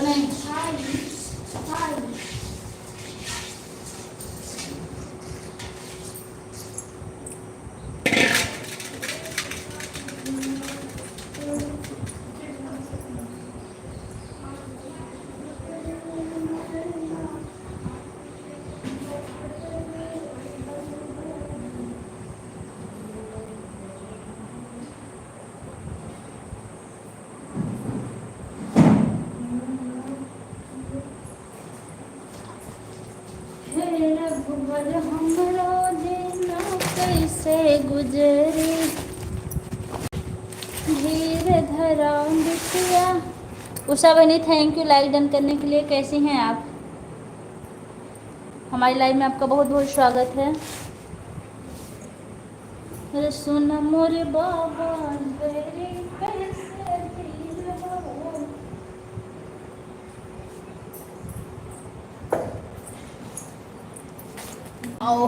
नहीं? रघुवर हमरो दिन कैसे गुजरे, धीरे धरा बिटिया। उषा बनी, थैंक यू लाइक डन करने के लिए। कैसी हैं आप? हमारी लाइव में आपका बहुत बहुत स्वागत है। अरे सुन मोरे बाबा तेरी कैसे धीर हो। आओ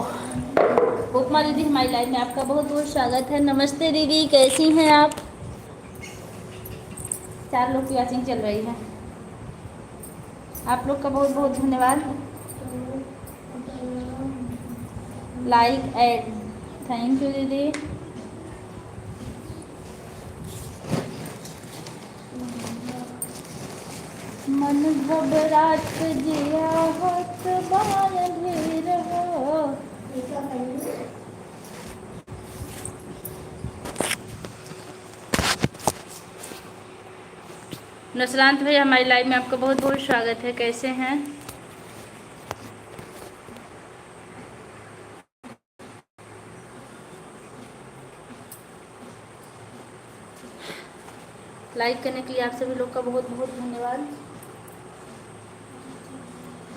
उपमा दीदी, हमारी लाइव में आपका बहुत बहुत स्वागत है। नमस्ते दीदी, कैसी हैं आप? 4 लोग की वॉचिंग चल रही है। आप लोग का बहुत बहुत धन्यवाद। लाइक एड, थैंक यू दीदी। मन घबरात जिया होत बाल धीर हो। नसरांत भाई, हमारी लाइव में आपका बहुत बहुत स्वागत है। कैसे हैं? लाइक करने के लिए आप सभी लोग का बहुत बहुत धन्यवाद।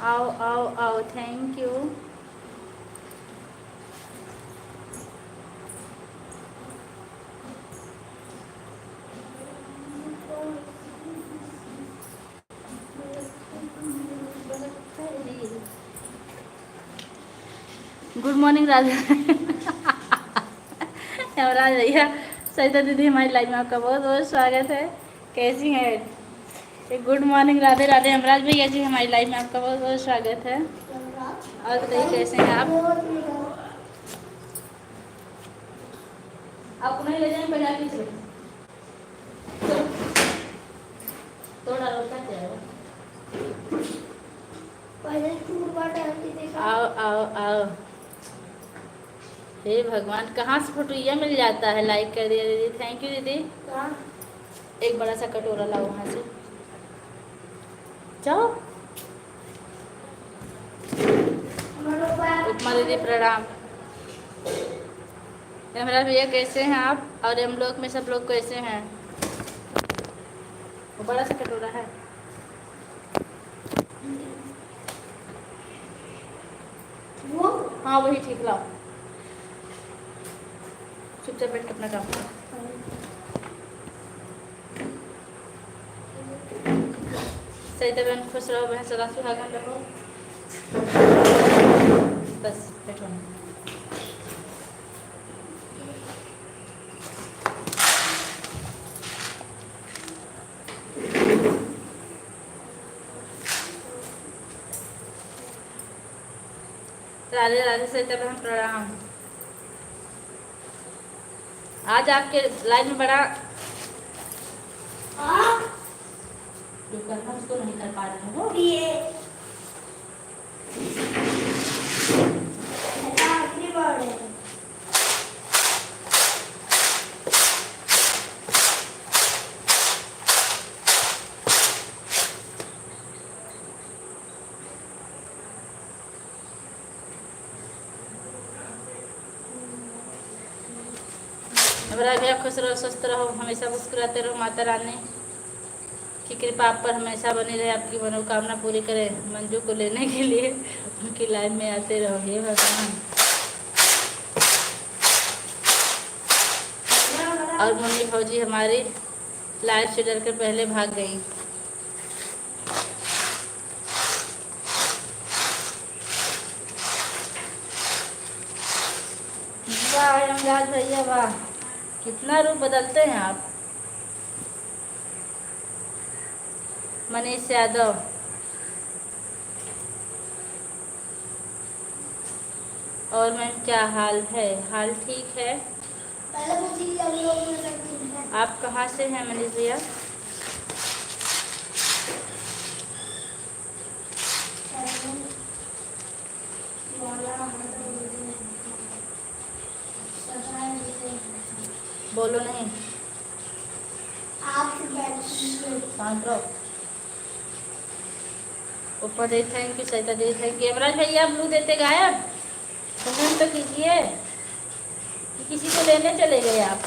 आओ आओ आओ, थैंक यू। गुड मॉर्निंग राजा यमराज भैया, सरिता दीदी, हमारी लाइव में आपका बहुत बहुत स्वागत है। कैसी हैं? Good morning Radhe Radhe. यमराज भैया जी, हमारी लाइव में आपका बहुत बहुत स्वागत है। और बताइए कैसे हैं आप? आपको नहीं ले जाएंगे बाजार की से? तो डालो क्या जाएगा? आओ आओ आओ। हे भगवान, कहाँ से फोटोइया मिल जाता है? लाइक कर दिया दीदी, थैंक यू दीदी। एक बड़ा सा कटोरा लाओ वहाँ से, जाओ। उपमा दीदी प्रणाम। यमराज भैया कैसे हैं आप? और हम लोग में सब लोग कैसे हैं? वो बड़ा सा कटोरा है। वो हाँ वही ठीक, लाओ। चुपचाप बैठ के अपना काम करो। सरिता बहन खुश रहो, बहन सदा सुहागन रहो। बस बैठो। राधे राधे सरिता बहन प्रणाम। आज आपके लाइव में बड़ा जो करना उसको नहीं कर पा रहे हो। हमारा भैया खुश रहो, स्वस्थ रहो, हमेशा मुस्कुराते रहो। माता रानी की कृपा आप पर हमेशा बनी रहे, आपकी मनोकामना पूरी करे। मंजू को लेने के लिए उनकी लाइन में आते रहो। हे भगवान। और मुन्नी फौजी हमारी लाइव से डर कर पहले भाग गई। वाह यमराज भैया वाह, कितना रूप बदलते हैं आप। मनीष यादव, और मैम क्या हाल है? हाल ठीक है। आप कहाँ से हैं मनीष भैया? बोलो नहीं, आप शांत रहो। ऊपर दे थैंक यू, सहिता दे थैंक यू। यमराज भैया ब्लू देते गायब, कमेंट तो कीजिए कि किसी को लेने चले गए आप।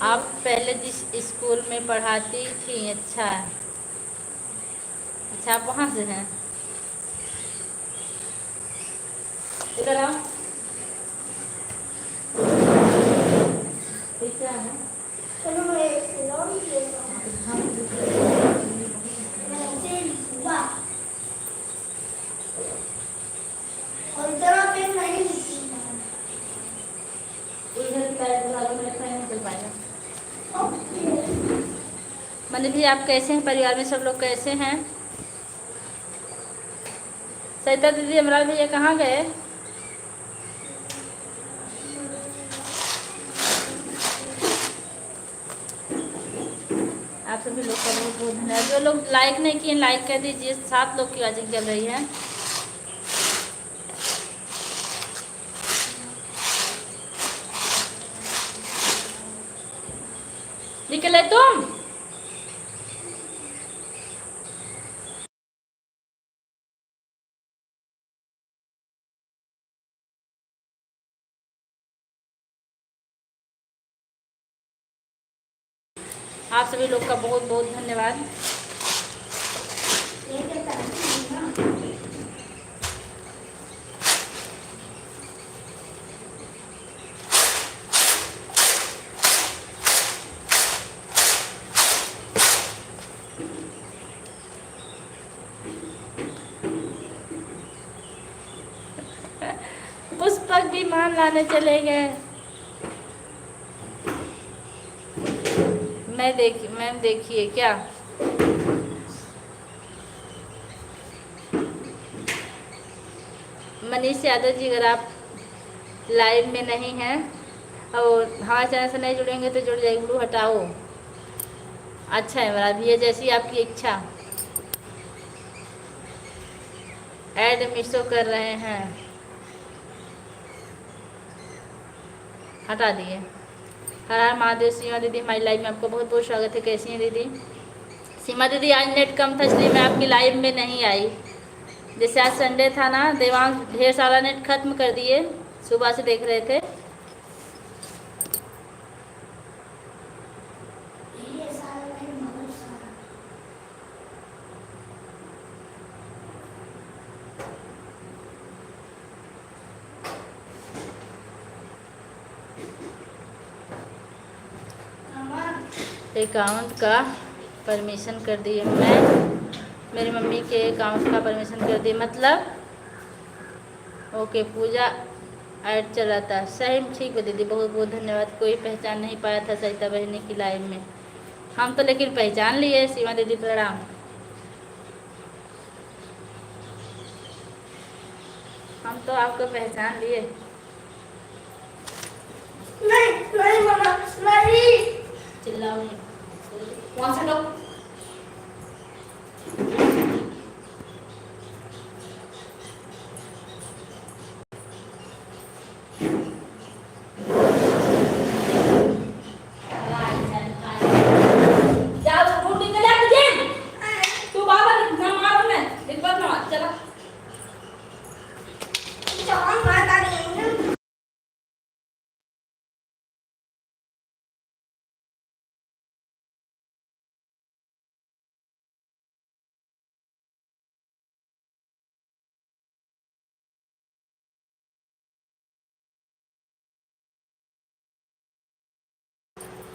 आप पहले जिस स्कूल में पढ़ाती थी, अच्छा अच्छा, आप वहाँ से हैं? इधर आओ। ठीक है, चलो मैं खिलौनी लेता हूँ। और इतना पेन नहीं मनी भी आप कैसे हैं? परिवार में सब लोग कैसे हैं? सरिता दीदी, इमरान भैया कहाँ गए? आप सभी लोग का बहुत बहुत धन्यवाद। जो लोग लाइक नहीं किए लाइक कर दीजिए। 7 लोग की वाचिंग चल रही है। निकले तुम? आप सभी लोग का बहुत बहुत धन्यवाद। पुष्पक भी मान लाने चले गए। मैम देखिए क्या मनीष यादव जी, अगर आप लाइव में नहीं हैं और हमारे चैनल से नहीं जुड़ेंगे तो जुड़ जाइए। ब्लू हटाओ। अच्छा है मेरा भी, ये जैसी आपकी इच्छा। ऐड मिसो कर रहे हैं, हटा दिए। हर हर महादेव। सीमा दीदी हमारी लाइव में आपको बहुत बहुत स्वागत है। कैसी हैं दीदी? सीमा दीदी, आज नेट कम था इसलिए मैं आपकी लाइव में नहीं आई। जैसे आज संडे था ना, देवांश ढेर सारा नेट खत्म कर दिए, सुबह से देख रहे थे। अकाउंट का परमिशन कर दिए, मैं मेरी मम्मी के अकाउंट का परमिशन कर दिए मतलब? ओके, पूजा ऐड चल रहा था। सही, ठीक है दीदी, बहुत बहुत धन्यवाद। कोई पहचान नहीं पाया था सरिता बहनी की लाइव में, हम तो लेकिन पहचान लिए। सीमा दीदी प्रणाम। हम तो आपको पहचान लिए। नहीं नहीं मामा नहीं। चिल्लाओ नहीं, कौन से लोग?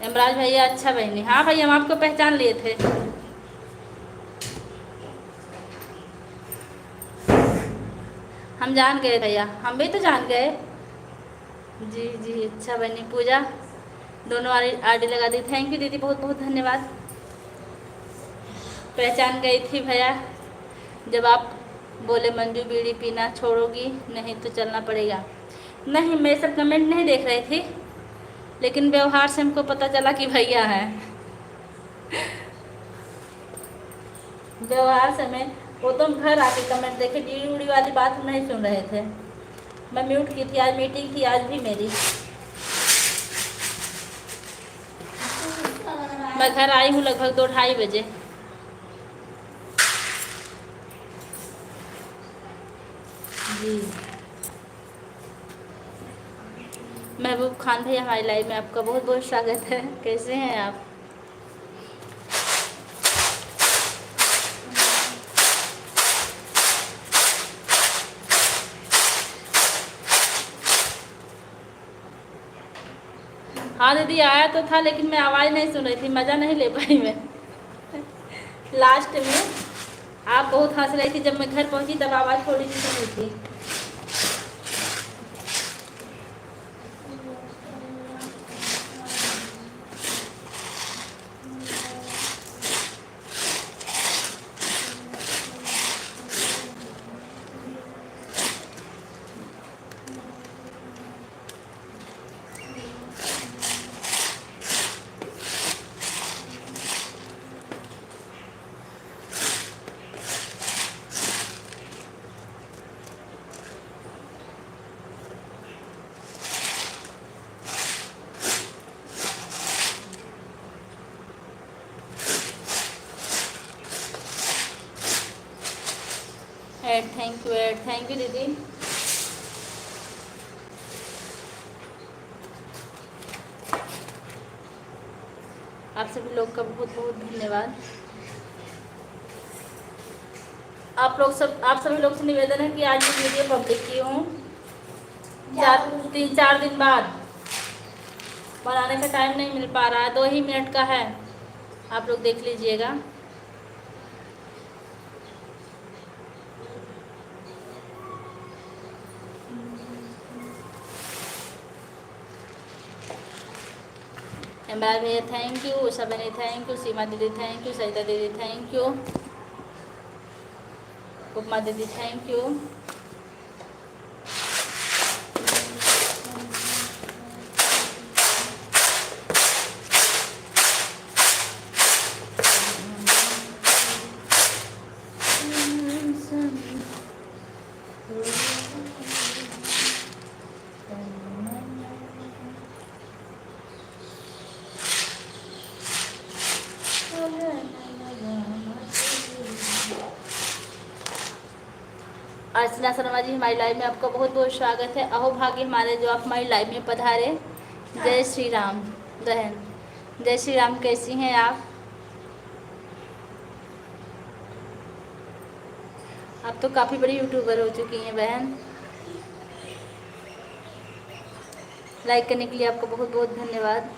इमराज भैया, अच्छा बहनी। हाँ भाई, हम आपको पहचान लिए थे। हम जान गए भैया, हम भी तो जान गए। जी जी, अच्छा बनी पूजा, दोनों आईडी लगा दी। थैंक यू दीदी, बहुत बहुत धन्यवाद। पहचान गई थी भैया जब आप बोले मंजू बीड़ी पीना छोड़ोगी, नहीं तो चलना पड़ेगा। नहीं, मैं सब कमेंट नहीं देख रही थी, लेकिन व्यवहार से हमको पता चला कि भैया हैं। व्यवहार से मैं वो तो घर आके कमेंट देखे, बीड़ी उड़ी वाली बात हम नहीं सुन रहे थे। मैं म्यूट की थी, आज मीटिंग थी आज भी मेरी। मैं घर आई हूँ लगभग 2-2:30 बजे। जी, महबूब खान भैया हमारी लाइव में आपका बहुत बहुत स्वागत है। कैसे हैं आप? हाँ दीदी, आया तो था लेकिन मैं आवाज़ नहीं सुन रही थी, मज़ा नहीं ले पाई मैं। लास्ट में आप बहुत हंस रही थी, जब मैं घर पहुंची तब आवाज़ थोड़ी सी सुनी थी। थैंक यू दीदी। आप सभी लोग का बहुत बहुत धन्यवाद। आप सभी लोग से निवेदन है कि आज मैं वीडियो पब्लिक की हूँ 3-4 दिन बाद। बनाने का टाइम नहीं मिल पा रहा है, 2 ही मिनट का है, आप लोग देख लीजिएगा। इमरान भैया थैंक यू, उषा बनी थैंक यू, सीमा दीदी थैंक यू, सरिता दीदी थैंक यू, उपमा दीदी थैंक यू। अर्चना शर्मा जी, हमारी लाइव में आपका बहुत बहुत स्वागत है। अहो भाग्य हमारे जो आप हमारी लाइव में पधारे। जय श्री राम बहन, जय श्री राम। कैसी हैं आप? आप तो काफ़ी बड़ी यूट्यूबर हो चुकी हैं बहन। लाइक करने के लिए आपको बहुत बहुत धन्यवाद।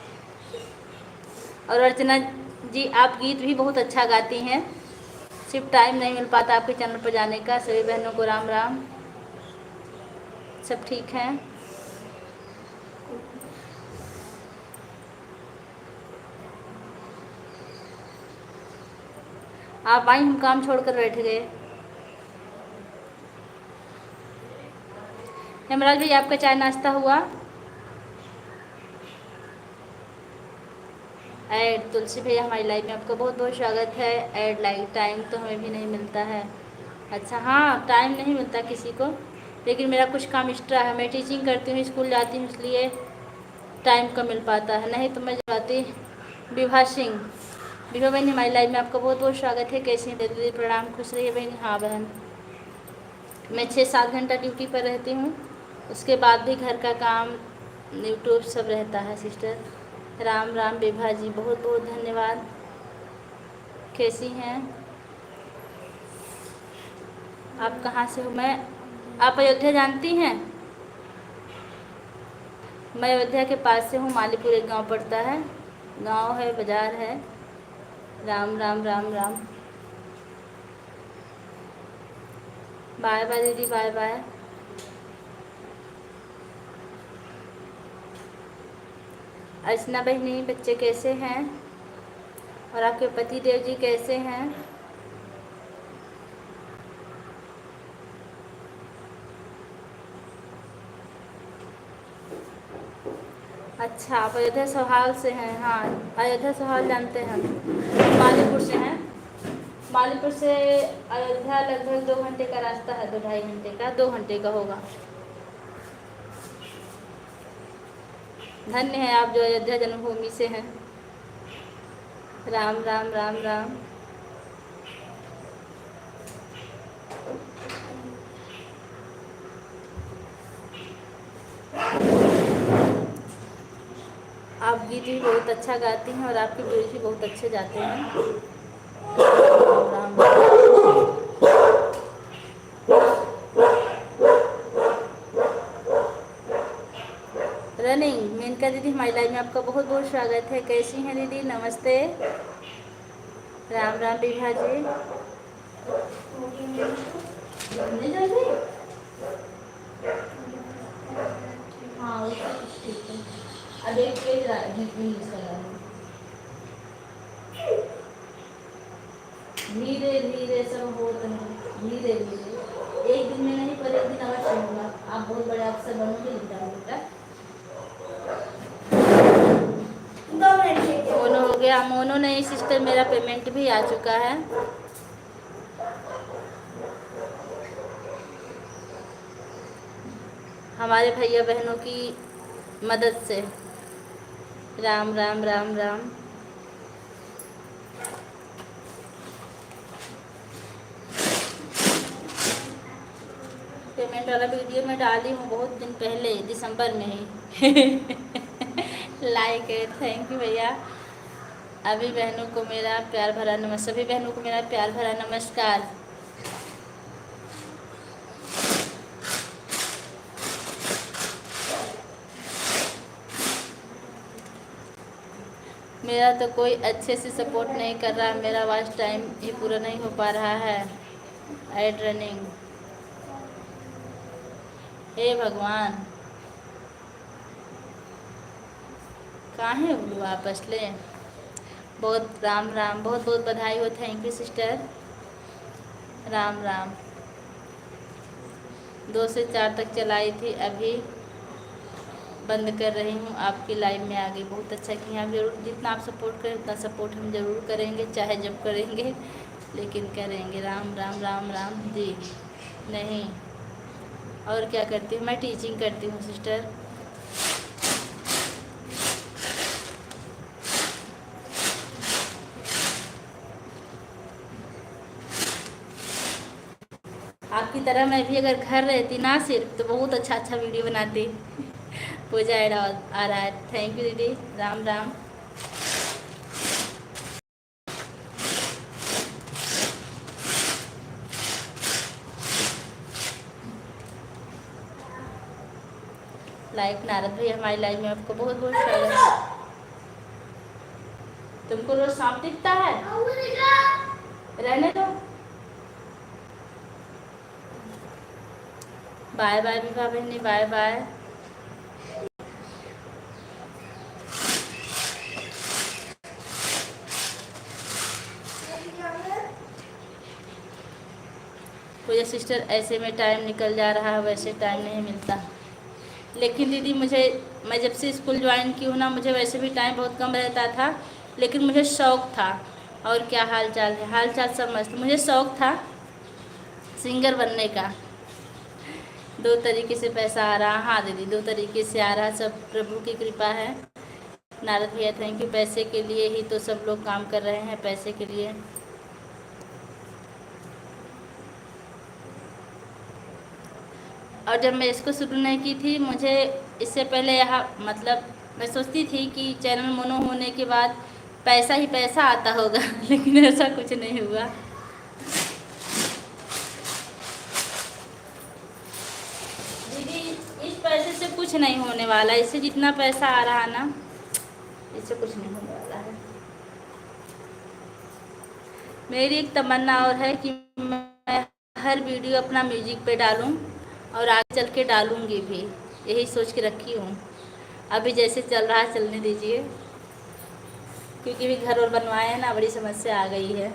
और अर्चना जी, आप गीत भी बहुत अच्छा गाती हैं, सिर्फ टाइम नहीं मिल पाता आपके चैनल पर जाने का। सभी बहनों को राम राम। सब ठीक हैं? आप आई, हम काम छोड़कर बैठ गए। हेमराज भाई, आपका चाय नाश्ता हुआ? ऐड तुलसी भैया, हमारी लाइफ में आपका बहुत बहुत स्वागत है। ऐड लाइक टाइम तो हमें भी नहीं मिलता है। अच्छा, हाँ टाइम नहीं मिलता किसी को, लेकिन मेरा कुछ काम एक्स्ट्रा है। मैं टीचिंग करती हूँ, स्कूल जाती हूँ, इसलिए टाइम कम मिल पाता है, नहीं तो मैं जाती। विभा सिंह, विभा बहन हमारी लाइफ में आपका बहुत बहुत स्वागत है। कैसी हैं दीदी? प्रणाम, खुश रहिए बहन। हाँ बहन, मैं 6-7 घंटा ड्यूटी पर रहती हूँ, उसके बाद भी घर का काम, यूट्यूब सब रहता है सिस्टर। राम राम विभा जी, बहुत बहुत धन्यवाद। कैसी हैं आप? कहाँ से हो? आप अयोध्या जानती हैं? मैं अयोध्या के पास से हूँ, मालीपुर एक गांव पड़ता है, गांव है, बाजार है। राम राम राम राम। बाय बाय दीदी, बाय बाय। अर्चना बहनी, बच्चे कैसे हैं और आपके पति देव जी कैसे हैं? अच्छा, आप अयोध्या सोहाल से हैं। हाँ, अयोध्या सोहाल जानते हैं हम, मालीपुर से हैं। मालीपुर से अयोध्या लगभग 2 घंटे का रास्ता है, 2-2.5 घंटे का, 2 घंटे का होगा। धन्य है आप जो अयोध्या जन्मभूमि से हैं। राम राम राम राम। आप गीत भी बहुत अच्छा गाती हैं और आपके व्यूज भी बहुत अच्छे जाते हैं। राम राम। रनिंग मेनका दीदी, हमारी लाइव में आपका बहुत बहुत स्वागत है। कैसी हैं दीदी? नमस्ते। राम राम विभा जी। हाँ, ठीक है। अब एक पेज धीरे धीरे सब होता है, धीरे धीरे। एक दिन में नहीं, पर एक दिन अवश्य होगा। आप बहुत बड़े अफसर बनोगे बेटा। मोनो हो गया? मोनो नहीं सिस्टर, मेरा पेमेंट भी आ चुका है। हमारे भैया बहनों की मदद से। राम राम राम राम। पेमेंट वाला वीडियो मैं डाली हूँ बहुत दिन पहले, दिसंबर में ही। लाइक है, थैंक यू भैया। अभी बहनों को मेरा प्यार भरा नमस्कार, सभी बहनों को मेरा प्यार भरा नमस्कार। मेरा तो कोई अच्छे से सपोर्ट नहीं कर रहा, मेरा वॉच टाइम ही पूरा नहीं हो पा रहा है। Add running. हे भगवान, काहे उल्लू आपस ले। बहुत राम राम, बहुत बहुत बधाई हो। Thank you sister. Ram Ram. 2 से 4 तक चलाई थी, अभी बंद कर रही हूँ। आपकी लाइव में आ गई, बहुत अच्छा किया। आप जरूर, जितना आप सपोर्ट करें उतना सपोर्ट हम जरूर करेंगे, चाहे जब करेंगे, लेकिन करेंगे। राम राम राम राम जी। नहीं, और क्या करती हूँ? मैं टीचिंग करती हूँ सिस्टर। आपकी तरह मैं भी अगर घर रहती ना सिर्फ, तो बहुत अच्छा अच्छा वीडियो बनाती। पूजा ऐड आ रहा है। थैंक यू दीदी। राम राम। लाइव नारद भैया, हमारी लाइव में आपको बहुत बहुत स्वागत है। तुमको रोज सांप दिखता है? रहने दो। बाय बाय विभा बहनी, बाय बाय। पूजा सिस्टर, ऐसे में टाइम निकल जा रहा है, वैसे टाइम नहीं मिलता। लेकिन दीदी मुझे, मैं जब से स्कूल ज्वाइन की हूँ ना, मुझे वैसे भी टाइम बहुत कम रहता था, लेकिन मुझे शौक़ था। और क्या हाल चाल है? हाल चाल सब मस्त। मुझे शौक़ था सिंगर बनने का। 2 तरीके से पैसा आ रहा। हाँ दीदी, 2 तरीके से आ रहा, सब प्रभु की कृपा है। नारद भैया थैंक यू। पैसे के लिए ही तो सब लोग काम कर रहे हैं, पैसे के लिए। और जब मैं इसको शुरू नहीं की थी, मुझे इससे पहले यहाँ मतलब मैं सोचती थी कि चैनल मोनो होने के बाद पैसा ही पैसा आता होगा। लेकिन ऐसा कुछ नहीं हुआ। दीदी, इस पैसे से कुछ नहीं होने वाला। इससे जितना पैसा आ रहा ना, इससे कुछ नहीं होने वाला है। मेरी एक तमन्ना और है कि मैं हर वीडियो अपना म्यूजिक पे डालूं, और आगे चल के डालूंगी भी, यही सोच के रखी हूँ। अभी जैसे चल रहा है चलने दीजिए, क्योंकि भी घर और बनवाए हैं ना, बड़ी समस्या आ गई है।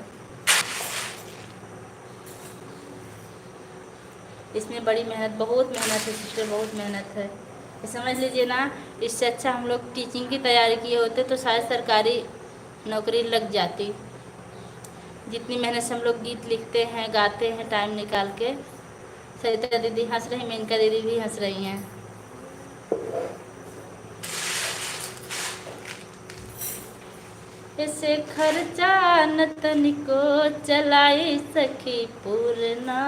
इसमें बड़ी मेहनत, बहुत मेहनत है सिस्टर, बहुत मेहनत है। ये समझ लीजिए ना, इससे अच्छा हम लोग टीचिंग की तैयारी किए होते तो शायद सरकारी नौकरी लग जाती। जितनी मेहनत से हम लोग गीत लिखते हैं, गाते हैं टाइम निकाल के। सरिता दीदी हंस रही, मेनका दीदी भी हंस रही हैं। इसे खर्चा न तनिको चलाई सखी, पूरना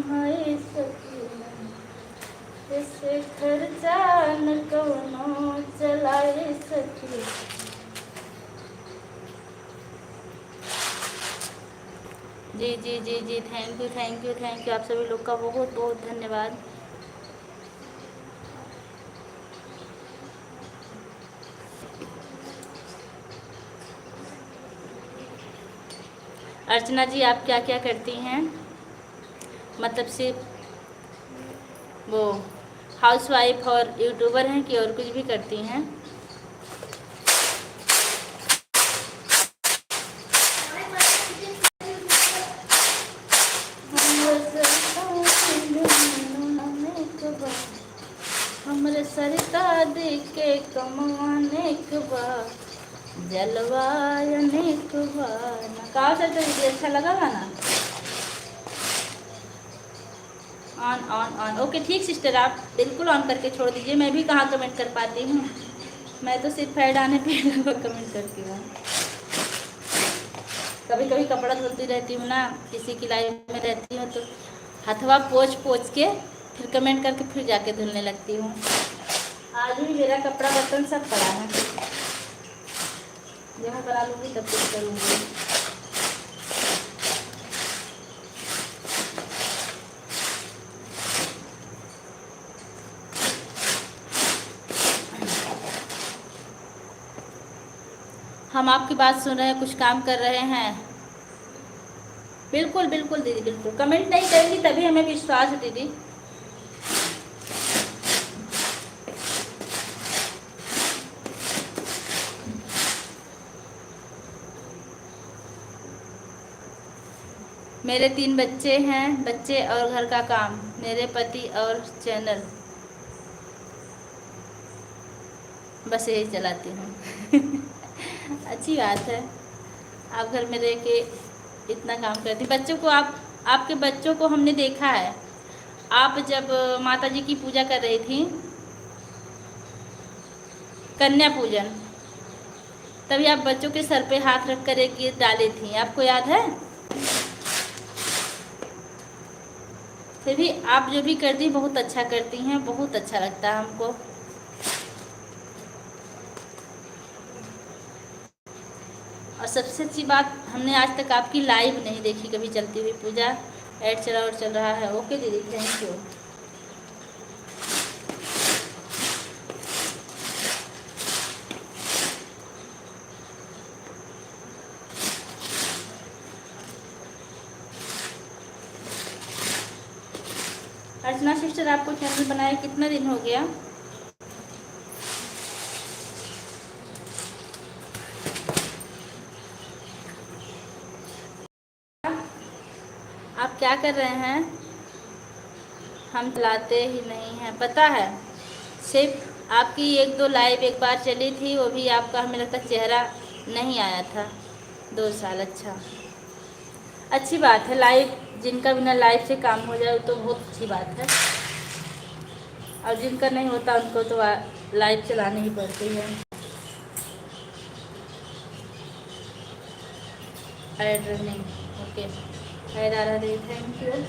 है सखी। इसे खर्चा न कौनो चलाई सखी। जी जी जी जी, thank you thank you thank you, आप सभी लोग का बहुत बहुत धन्यवाद। अर्चना जी, आप क्या क्या करती हैं? मतलब सिर्फ वो हाउसवाइफ और यूट्यूबर हैं कि और कुछ भी करती हैं? हमरे सरिता दे के कमाने के बाद जलवाने के बाद कहा सरिता दीदी, अच्छा लगा गाना? ऑन ऑन ऑन, ओके ठीक सिस्टर, आप बिल्कुल ऑन करके छोड़ दीजिए। मैं भी कहाँ कमेंट कर पाती हूँ, मैं तो सिर्फ ऐड आने पे कमेंट करती हूँ। कभी कभी कपड़ा धुलती रहती हूँ ना, किसी की लाइफ में रहती हूँ तो हथवा पोछ पोछ के फिर कमेंट करके फिर जाके धुलने लगती हूँ। आज भी मेरा कपड़ा बर्तन सब पड़ा है, जब मैं बना लूँगी तब कुछ करूँगी। हम आपकी बात सुन रहे हैं, कुछ काम कर रहे हैं। बिल्कुल बिल्कुल दीदी, बिल्कुल कमेंट नहीं करेंगी तभी हमें विश्वास है दीदी। मेरे 3 बच्चे हैं, बच्चे और घर का काम, मेरे पति और चैनल, बस यही चलाती हूँ। अच्छी बात है, आप घर में रह के इतना काम करती। बच्चों को आपके बच्चों को हमने देखा है, आप जब माता जी की पूजा कर रही थी, कन्या पूजन, तभी आप बच्चों के सर पे हाथ रख कर एक गीत डाली थी, आपको याद है? फिर भी आप जो भी करती बहुत अच्छा करती हैं, बहुत अच्छा लगता है हमको। और सबसे अच्छी बात, हमने आज तक आपकी लाइव नहीं देखी कभी चलती हुई पूजा। ऐड चला और चल रहा है, ओके दीदी थैंक यू। अर्चना सिस्टर, आपको चैनल बनाए कितना दिन हो गया? आप क्या कर रहे हैं? हम चलाते ही नहीं हैं, पता है। सिर्फ आपकी 1-2 लाइव एक बार चली थी, वो भी आपका हमें लगता चेहरा नहीं आया था। 2 साल, अच्छा अच्छी बात है। लाइव, जिनका बिना लाइव से काम हो जाए तो बहुत अच्छी बात है, और जिनका नहीं होता उनको तो लाइव चलानी ही पड़ती है। ऐड रनिंग, ओके, ऐड आ रहा है, थैंक यू।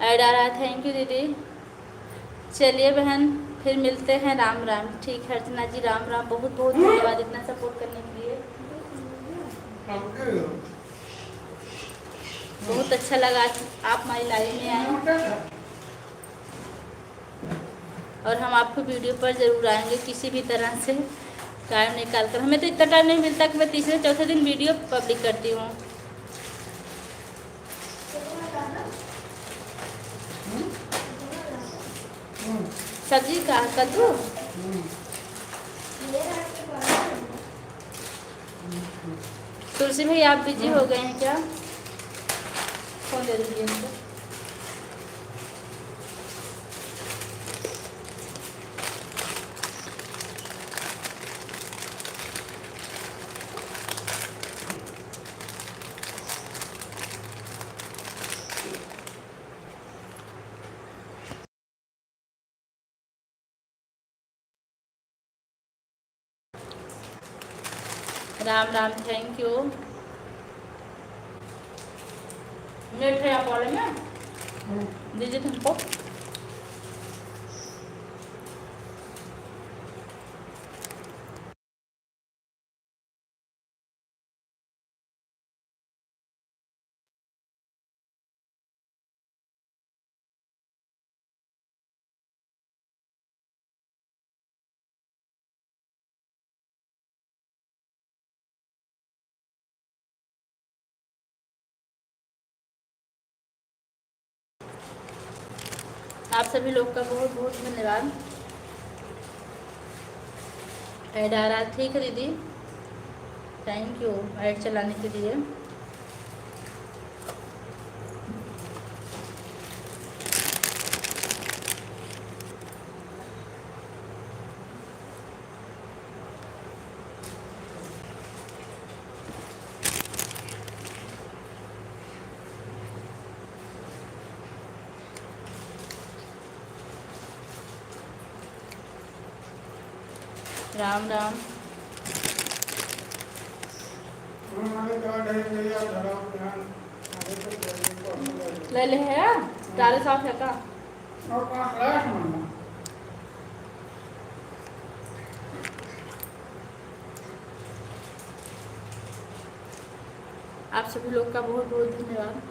ऐड आ रहा है। थैंक यू दीदी। चलिए बहन, फिर मिलते हैं। राम राम। ठीक है अर्चना जी, राम राम। बहुत बहुत धन्यवाद इतना सपोर्ट करने के लिए। बहुत अच्छा लगा आप हमारी लाइव में आए, और हम आपको वीडियो पर ज़रूर आएंगे किसी भी तरह से टाइम निकाल कर। हमें तो इतना टाइम नहीं मिलता कि मैं तीसरे चौथे दिन वीडियो पब्लिक करती हूँ। सब्जी का कद्दू। तुलसी भाई आप बिजी हो गए हैं क्या? फोन दे दीजिए मुझे। Ram Ram. Thank you. Net है आप वाले में दीजिए तुमको। आप सभी लोग का बहुत बहुत धन्यवाद। ऐड आ रहा। ठीक है दीदी, थैंक यू ऐड चलाने के लिए। राम राम। ले ले है तारे साफ है का? आप सभी लोग का बहुत बहुत धन्यवाद।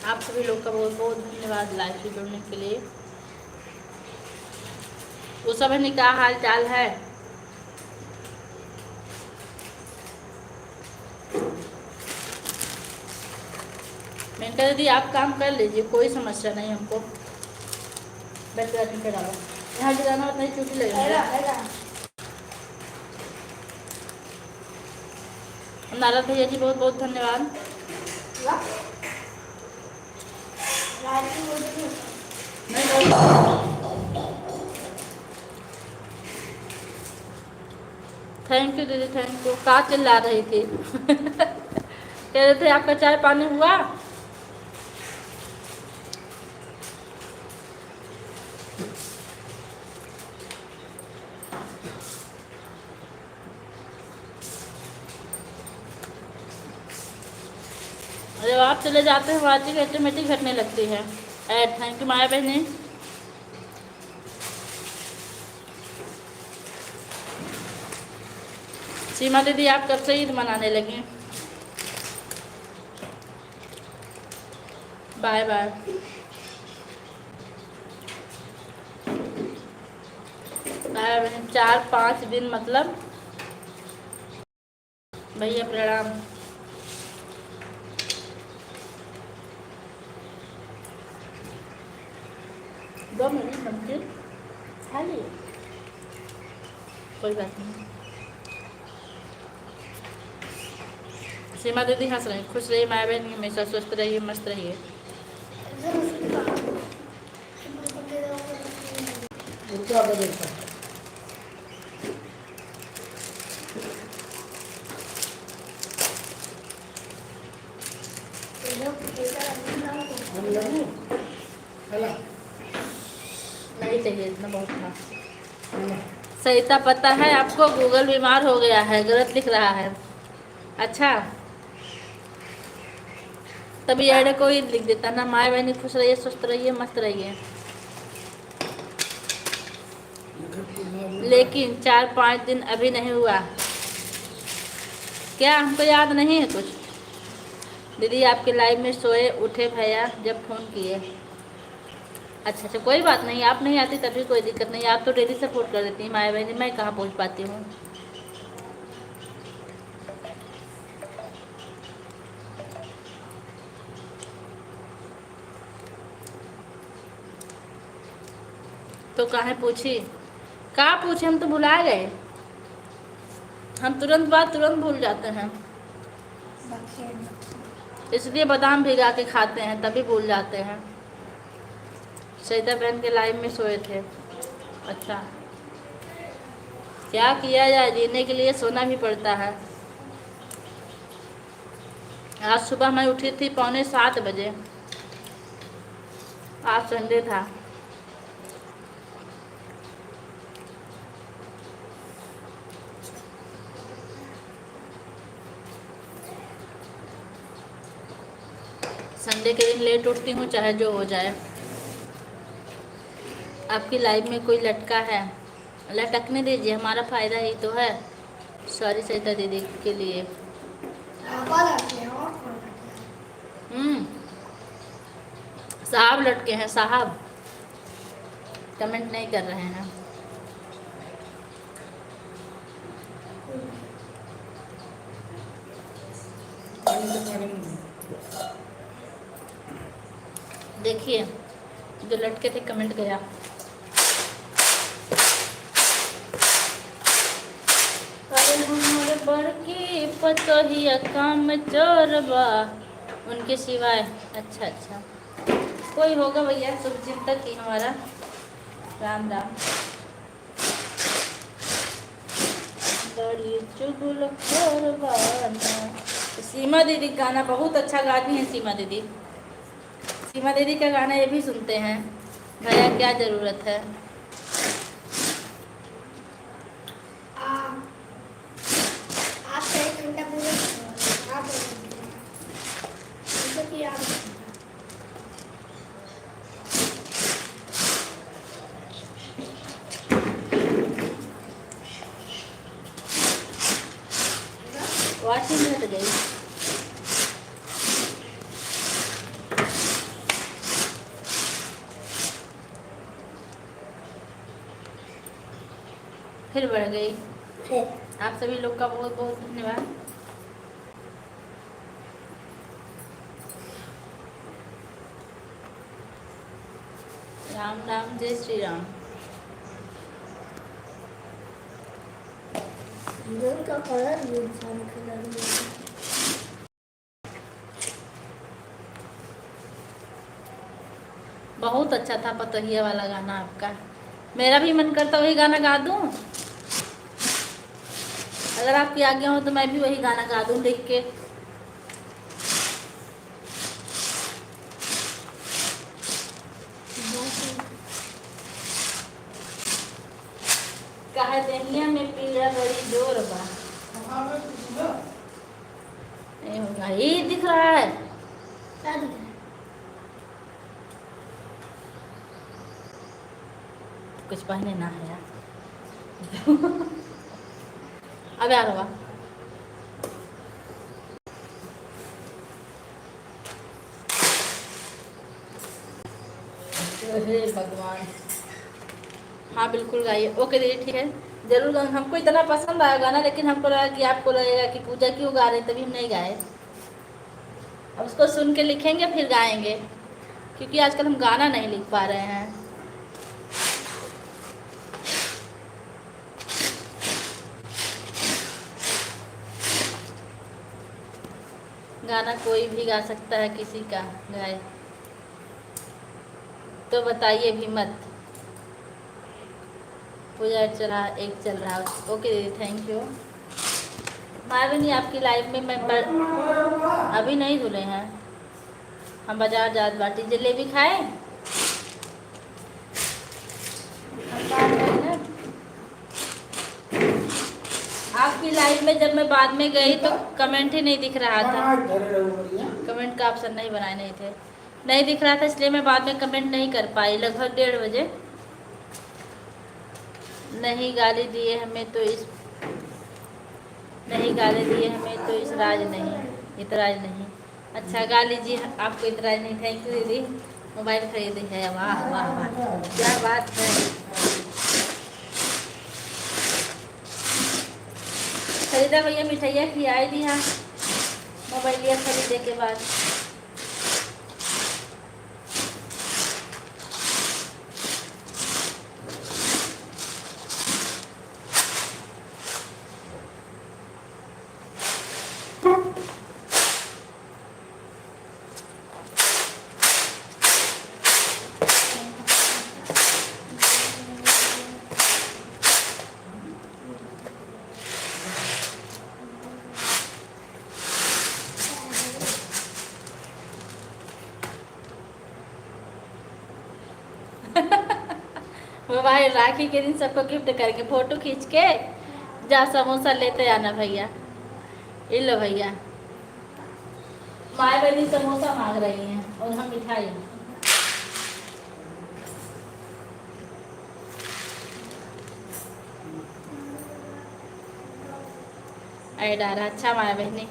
आप सभी लोग का बहुत बहुत धन्यवाद लाइव से जुड़ने के लिए। वो सब क्या हाल चाल है? मैंने कहा दीदी आप काम कर लीजिए, कोई समस्या नहीं हमको। बैठ कर डालो, यहाँ से जाना उतना ही छुट्टी लगेगा। नारद भैया जी बहुत बहुत धन्यवाद। थैंक यू दीदी, थैंक यू। कहाँ चिल्ला रही थी? कह रहे थे आपका चाय पानी हुआ? जब आप चले जाते हैं आवाज़ की ऑटोमेटिक घटने लगती है। ऐड थैंक यू माया बहनी। सीमा दीदी आप कब से ईद मनाने लगी? Bye bye. बाय बहन। 4-5 दिन मतलब। भैया प्रणाम। दो मिनट नमकीन खा लिए, कोई बात नहीं। सीमा दीदी हंस रही, खुश रहिए माया बहन, हमेशा स्वस्थ रहिए, मस्त रहिए। उनको आगे देखता है। हम लोग हेलो नहीं चाहिए इतना, बहुत था। हेलो सरिता पता है आपको, गूगल बीमार हो गया है, गलत लिख रहा है। अच्छा, तभी ऐड को ही लिख देता ना, माया बहनी खुश रहिए, स्वस्थ रहिए, मस्त रहिए। लेकिन 4-5 दिन अभी नहीं हुआ क्या? हमको याद नहीं है कुछ। दीदी आपके लाइव में सोए उठे भैया जब फ़ोन किए। अच्छा अच्छा, कोई बात नहीं, आप नहीं आती तभी कोई दिक्कत नहीं, आप तो डेली सपोर्ट कर देती हैं माया बहनी, मैं कहाँ पहुँच पाती हूँ। तो कहाँ पूछी, कहाँ पूछे, हम तो भुला गए। हम तुरंत बात तुरंत भूल जाते हैं, इसलिए बादाम भिगा के खाते हैं, तभी भूल जाते हैं। सरिता बहन के लाइव में सोए थे। अच्छा, क्या किया जाए, जीने के लिए सोना भी पड़ता है। आज सुबह मैं उठी थी 6:45 बजे, आज संडे था। संडे के दिन लेट उठती हूँ, चाहे जो हो जाए। आपकी लाइफ में कोई लटका है, लटकने दीजिए, हमारा फ़ायदा ही तो है। सॉरी सरिता दीदी के लिए। साहब लटके हैं, साहब कमेंट नहीं कर रहे हैं। पानी तो पानी नहीं। देखिए जो लटके थे, कमेंट गया। अरे हमारे बड़की पतोहिया काम चोरबा, उनके सिवाय। अच्छा अच्छा, कोई होगा भैया, शुभ चिंतक ही हमारा। राम राम। बड़ी चुगल खोरबाना। सीमा दीदी गाना बहुत अच्छा गाती हैं। सीमा दीदी, सीमा दीदी का गाना ये भी सुनते हैं, भैया क्या ज़रूरत है। वॉशिंग हट गई। फिर बढ़ गई। आप सभी लोग का बहुत बहुत धन्यवाद। राम राम, जय श्री राम। का कलर भी इंसान कलर में बहुत अच्छा था पतोहिया वाला गाना आपका, मेरा भी मन करता वही गाना गा दूं। अगर आपकी आज्ञा हो तो मैं भी वही गाना गा दूं लिख के। कहा दहिया में पीड़ा बड़ी जोर बा। नहीं होगा, ये दिख रहा है। क्या दिख रहा है? कुछ पहने ना है यार। अब यार हुआ। हे भगवान। हाँ बिल्कुल गाइए। ओके दीदी ठीक है, जरूर गाऊंगा। हमको इतना पसंद आया गाना, लेकिन हमको लगा कि आपको लगेगा कि पूजा क्यों गा रहे, तभी हम नहीं गाए। अब उसको सुन के लिखेंगे फिर गाएंगे, क्योंकि आजकल हम गाना नहीं लिख पा रहे हैं। गाना कोई भी गा सकता है, किसी का गाए तो बताइए भी मत। पूजा चला एक चल रहा है। ओके दीदी, थैंक यू। मालूम आपकी लाइफ में मैं अभी नहीं धुले हैं। हम बाजार जात बाटी जलेबी खाए। आपकी लाइफ में जब मैं बाद में गई तो कमेंट ही नहीं दिख रहा था। कमेंट का ऑप्शन नहीं बनाए नहीं थे, नहीं दिख रहा था, इसलिए मैं बाद में कमेंट नहीं कर पाई। लगभग 1:30 बजे। नहीं गाली दिए हमें तो इस नहीं गाली दिए हमें तो इसराज नहीं, इतराज नहीं। अच्छा गा लीजिए, आपको इतराज नहीं। थैंक यू दीदी। मोबाइल खरीदी है, वाह वाह वाह, क्या बात है। खरीदा भैया, मिठाइया खिलाई दी हाँ मोबाइलिया खरीदे के बाद। वो भाई राखी के दिन सबको गिफ्ट करके फोटो खींच के जा समोसा लेते आना भैया। ये लो भैया, माए बहनी समोसा मांग रही हैं और हम मिठाई। ऐड आ रहा। अच्छा माया बहनी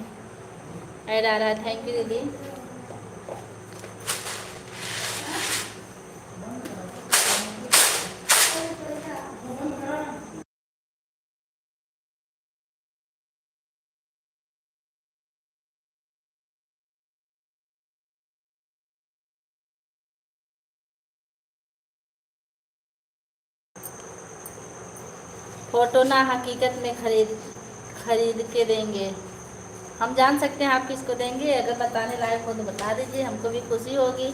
ऐड आ रहा। थैंक यू दीदी। फोटो ना हकीकत में खरीद के देंगे। हम जान सकते हैं आप किसको देंगे। अगर बताने लायक हो तो बता दीजिए, हमको भी खुशी होगी।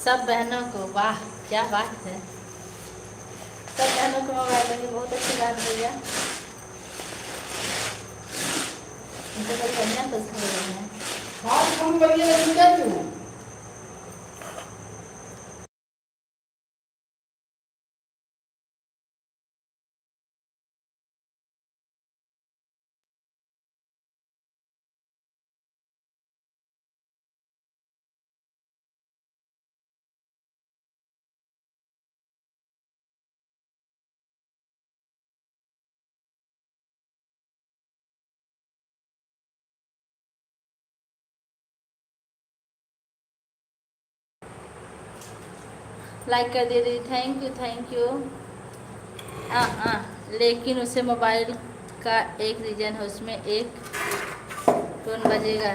सब बहनों को, वाह क्या बात है। सब बहनों को मोबाइल देंगे, बहुत अच्छी बात भैया। इनको तो बढ़िया खुश खबर है। लाइक कर दे रही। Thank you thank you. लेकिन उसे मोबाइल का एक रीजन है, उसमें एक टोन बजेगा।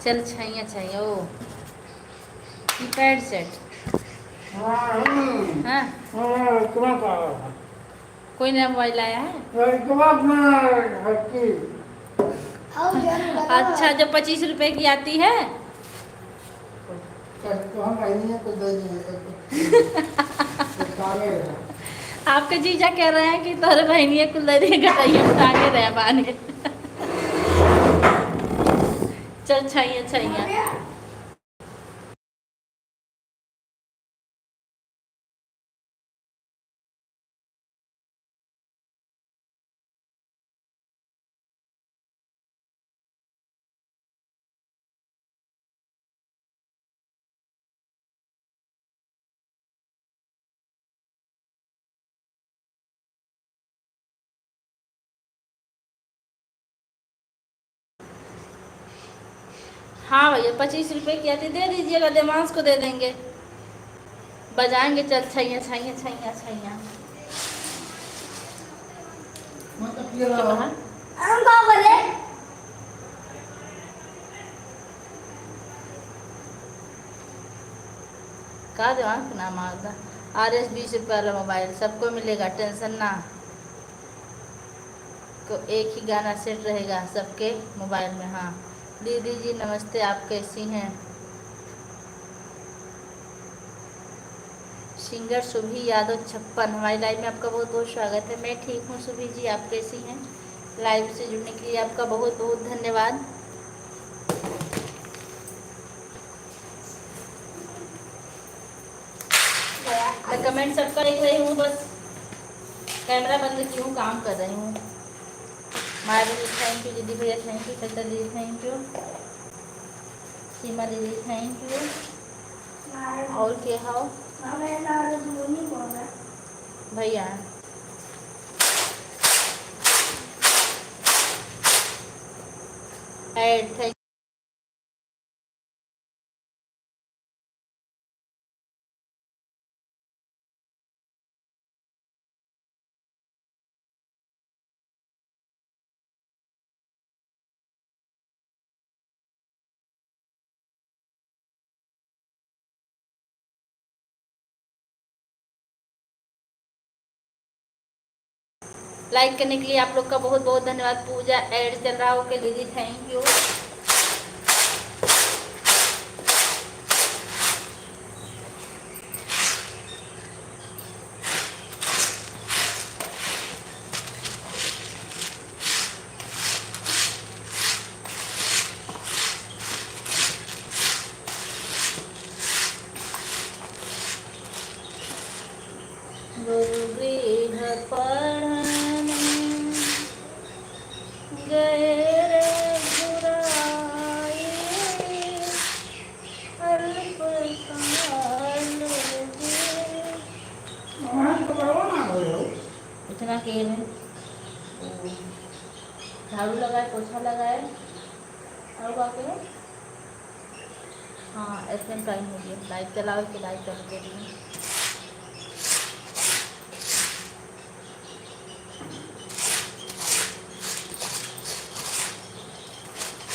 चल छैया छैया। ओ कीपैड सेट। हाँ कोई नया मोबाइल आया है। अच्छा जो 25 रुपए की आती है। आपके जीजा कह रहे हैं कि तोरे बहनिया कुल गटैया उठा के रह बाने। चल छैया छैया। हाँ भैया 25 रुपए की आती, दे दीजिएगा, देवांश को दे देंगे। बजाएंगे चल छैया छैया छैया छैया। का दिमाग ना मारदा। RS 20 रुपये वाला मोबाइल सबको मिलेगा, टेंशन ना। को एक ही गाना सेट रहेगा सबके मोबाइल में। हाँ दीदी जी नमस्ते, आप कैसी हैं? सिंगर सुभी यादव 56, हमारी लाइव में आपका बहुत बहुत स्वागत है। मैं ठीक हूँ सुभी जी, आप कैसी हैं? लाइव से जुड़ने के लिए आपका बहुत बहुत धन्यवाद। मैं कमेंट सबका देख रही हूँ, बस कैमरा बंद की हूँ, काम कर रही हूँ। माया दीदी थैंक यू, दीदी भैया थैंक यू, सत्ता दीदी थैंक यू, सीमा दीदी थैंक यू। और क्या हो भैया? ऐड थैंक लाइक करने के लिए आप लोग का बहुत बहुत धन्यवाद। पूजा ऐड चल रहा हो के दीदी थैंक यू। गुरुगृह पढ़ने गए रे बुराई, अल्पकाल इतना के में झाड़ू लगाए, पोछा लगाए और बाकी हाँ ऐसे टाइम हो गया। लाइट चलाओ कि लाइट चल के लिए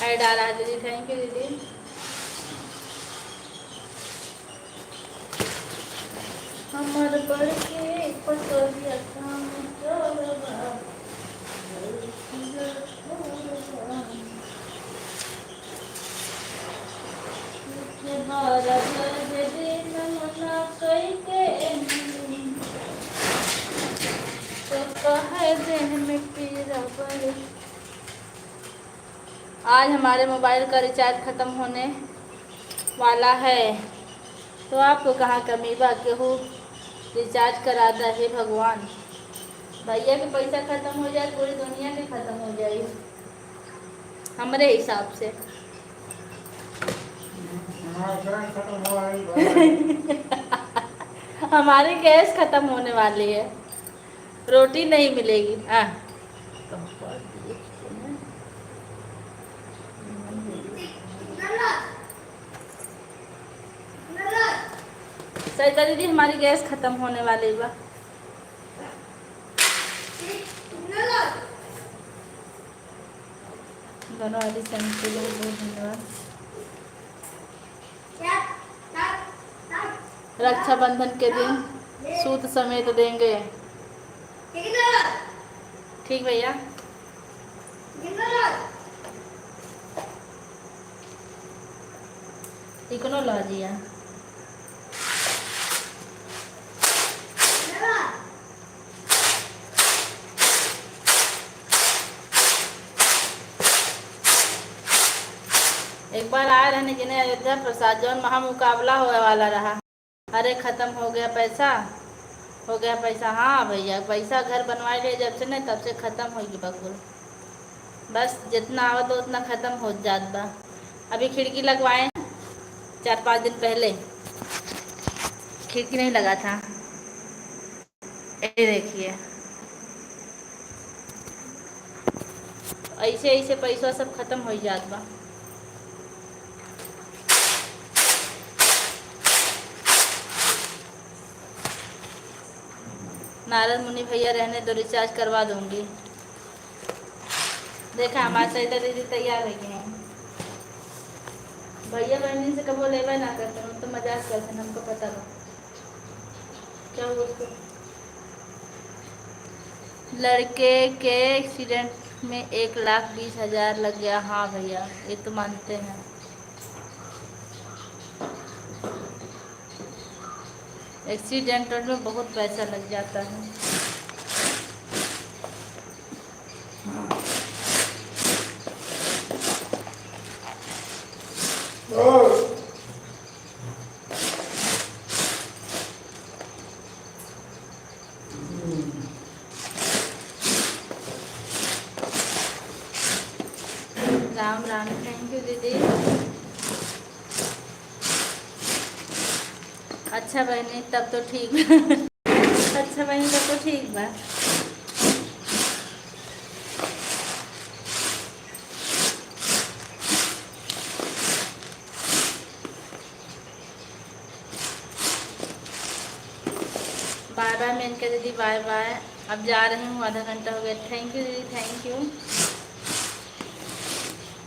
ऐड आ रहा है दीदी थैंक यू दीदी। हमारे बड़ के पतोहिया काम चलबा आज हमारे मोबाइल का रिचार्ज ख़त्म होने वाला है, तो आपको कहाँ कमी बा, केहू रिचार्ज कराता है भगवान। भैया के पैसा ख़त्म हो जाए, पूरी दुनिया के ख़त्म हो जाए हमारे हिसाब से। हमारी गैस ख़त्म होने वाली है, रोटी नहीं मिलेगी। सरिता दीदी हमारी गैस ख़त्म होने वाली बा। दोनों वाली सेंड के लिए बहुत धन्यवाद। रक्षाबंधन के दिन सूत समेत देंगे। ठीक भैया। इकनो लॉजिया एक बार आए रहने जिन्हें अयोध्या प्रसाद जौन महामुकाबला होने वाला रहा। अरे ख़त्म हो गया पैसा, हो गया पैसा। हाँ भैया पैसा घर बनवाए लिए जब से नहीं तब से ख़त्म होगी बकुल। बस जितना आवत तो उतना ख़त्म हो जात बा। अभी खिड़की लगवाए 4-5 दिन पहले, खिड़की नहीं लगा था। ये देखिए ऐसे ऐसे पैसा सब ख़त्म हो जात बा। नारद मुनि भैया रहने दो, रिचार्ज करवा दूंगी। देखा हमारे सरिता दीदी तैयार हो गए हैं। भैया बहनी से कबो लेवे ना करते, हम तो मजाक करते हैं, हमको पता बा क्या हुआ उसको। लड़के के एक्सीडेंट में 1,20,000 लग गया। हाँ भैया ये तो मानते हैं। एक्सीडेंट में बहुत पैसा लग जाता है। और राम राम, थैंक यू दीदी। अच्छा बहनी तब तो ठीक बा। अच्छा बहनी तब तो ठीक बा। बाय बाय मेनका दीदी, बाय बाय। अब जा रही हूँ, आधा घंटा हो गया। थैंक यू दीदी, थैंक यू।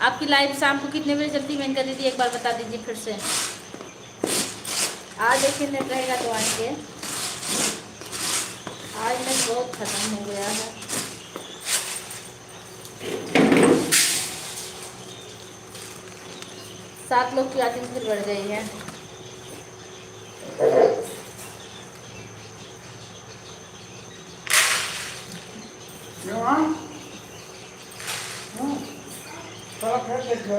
आपकी लाइव शाम को कितने बजे चलती है मेनका दीदी, एक बार बता दीजिए फिर से। आज देखिए नेट रहेगा तो आएंगे। आज नेट बहुत ख़त्म हो गया है। सात लोग की आती फिर बढ़ गई है। मेहमान थोड़ा फिर देख लो।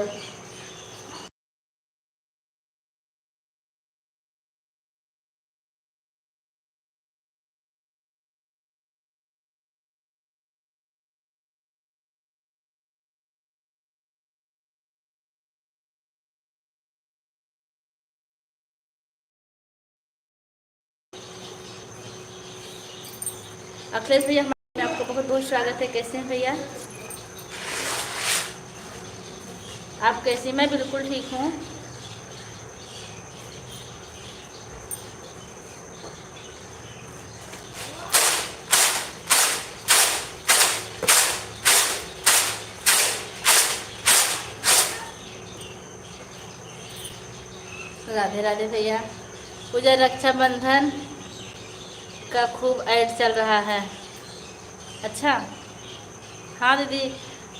अखिलेश भैया हमारे में आपको बहुत बहुत स्वागत है। कैसे हैं भैया आप, कैसी? मैं बिल्कुल ठीक हूँ। राधे राधे भैया। उधर रक्षाबंधन का खूब ऐड चल रहा है। अच्छा हाँ दीदी,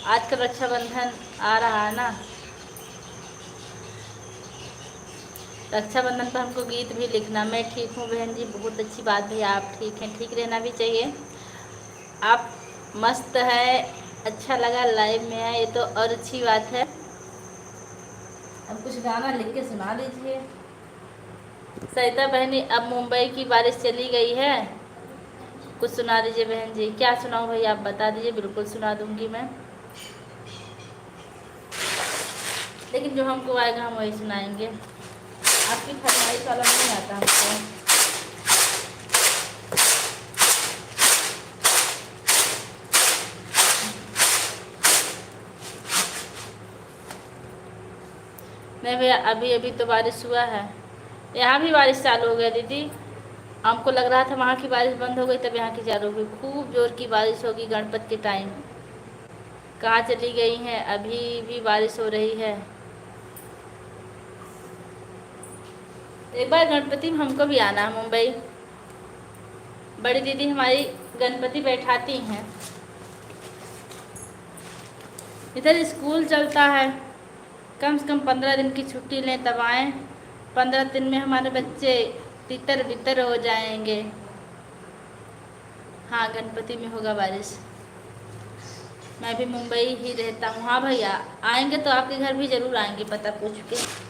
आज कल रक्षाबंधन आ रहा है ना। रक्षाबंधन पर हमको गीत भी लिखना। मैं ठीक हूँ बहन जी, बहुत अच्छी बात भैया, आप ठीक हैं, ठीक रहना भी चाहिए। आप मस्त है, अच्छा लगा लाइव में है, ये तो और अच्छी बात है। अब कुछ गाना लिख के सुना दीजिए। सरिता बहनी, अब मुंबई की बारिश चली गई है, कुछ सुना दीजिए बहन जी। क्या सुनाऊँ भैया, आप बता दीजिए, बिल्कुल सुना दूंगी मैं। लेकिन जो हमको आएगा हम वही सुनाएंगे, आपकी फरमाइश वाला नहीं आता हमको। नहीं भैया, अभी अभी तो बारिश हुआ है। यहाँ भी बारिश चालू हो गया दीदी। हमको लग रहा था वहाँ की बारिश बंद हो गई, तब यहाँ की चालू हो गई। खूब जोर की बारिश होगी गणपति के टाइम। कहाँ चली गई हैं? अभी भी बारिश हो रही है। एक बार गणपति में हमको भी आना है मुंबई। बड़ी दीदी हमारी गणपति बैठाती हैं। इधर स्कूल चलता है, कम से कम 15 दिन की छुट्टी लें तब आएँ। 15 दिन में हमारे बच्चे तितर बितर हो जाएंगे। हाँ गणपति में होगा बारिश। मैं भी मुंबई ही रहता हूँ। हाँ भैया, आएंगे तो आपके घर भी ज़रूर आएंगे, पता पूछ के।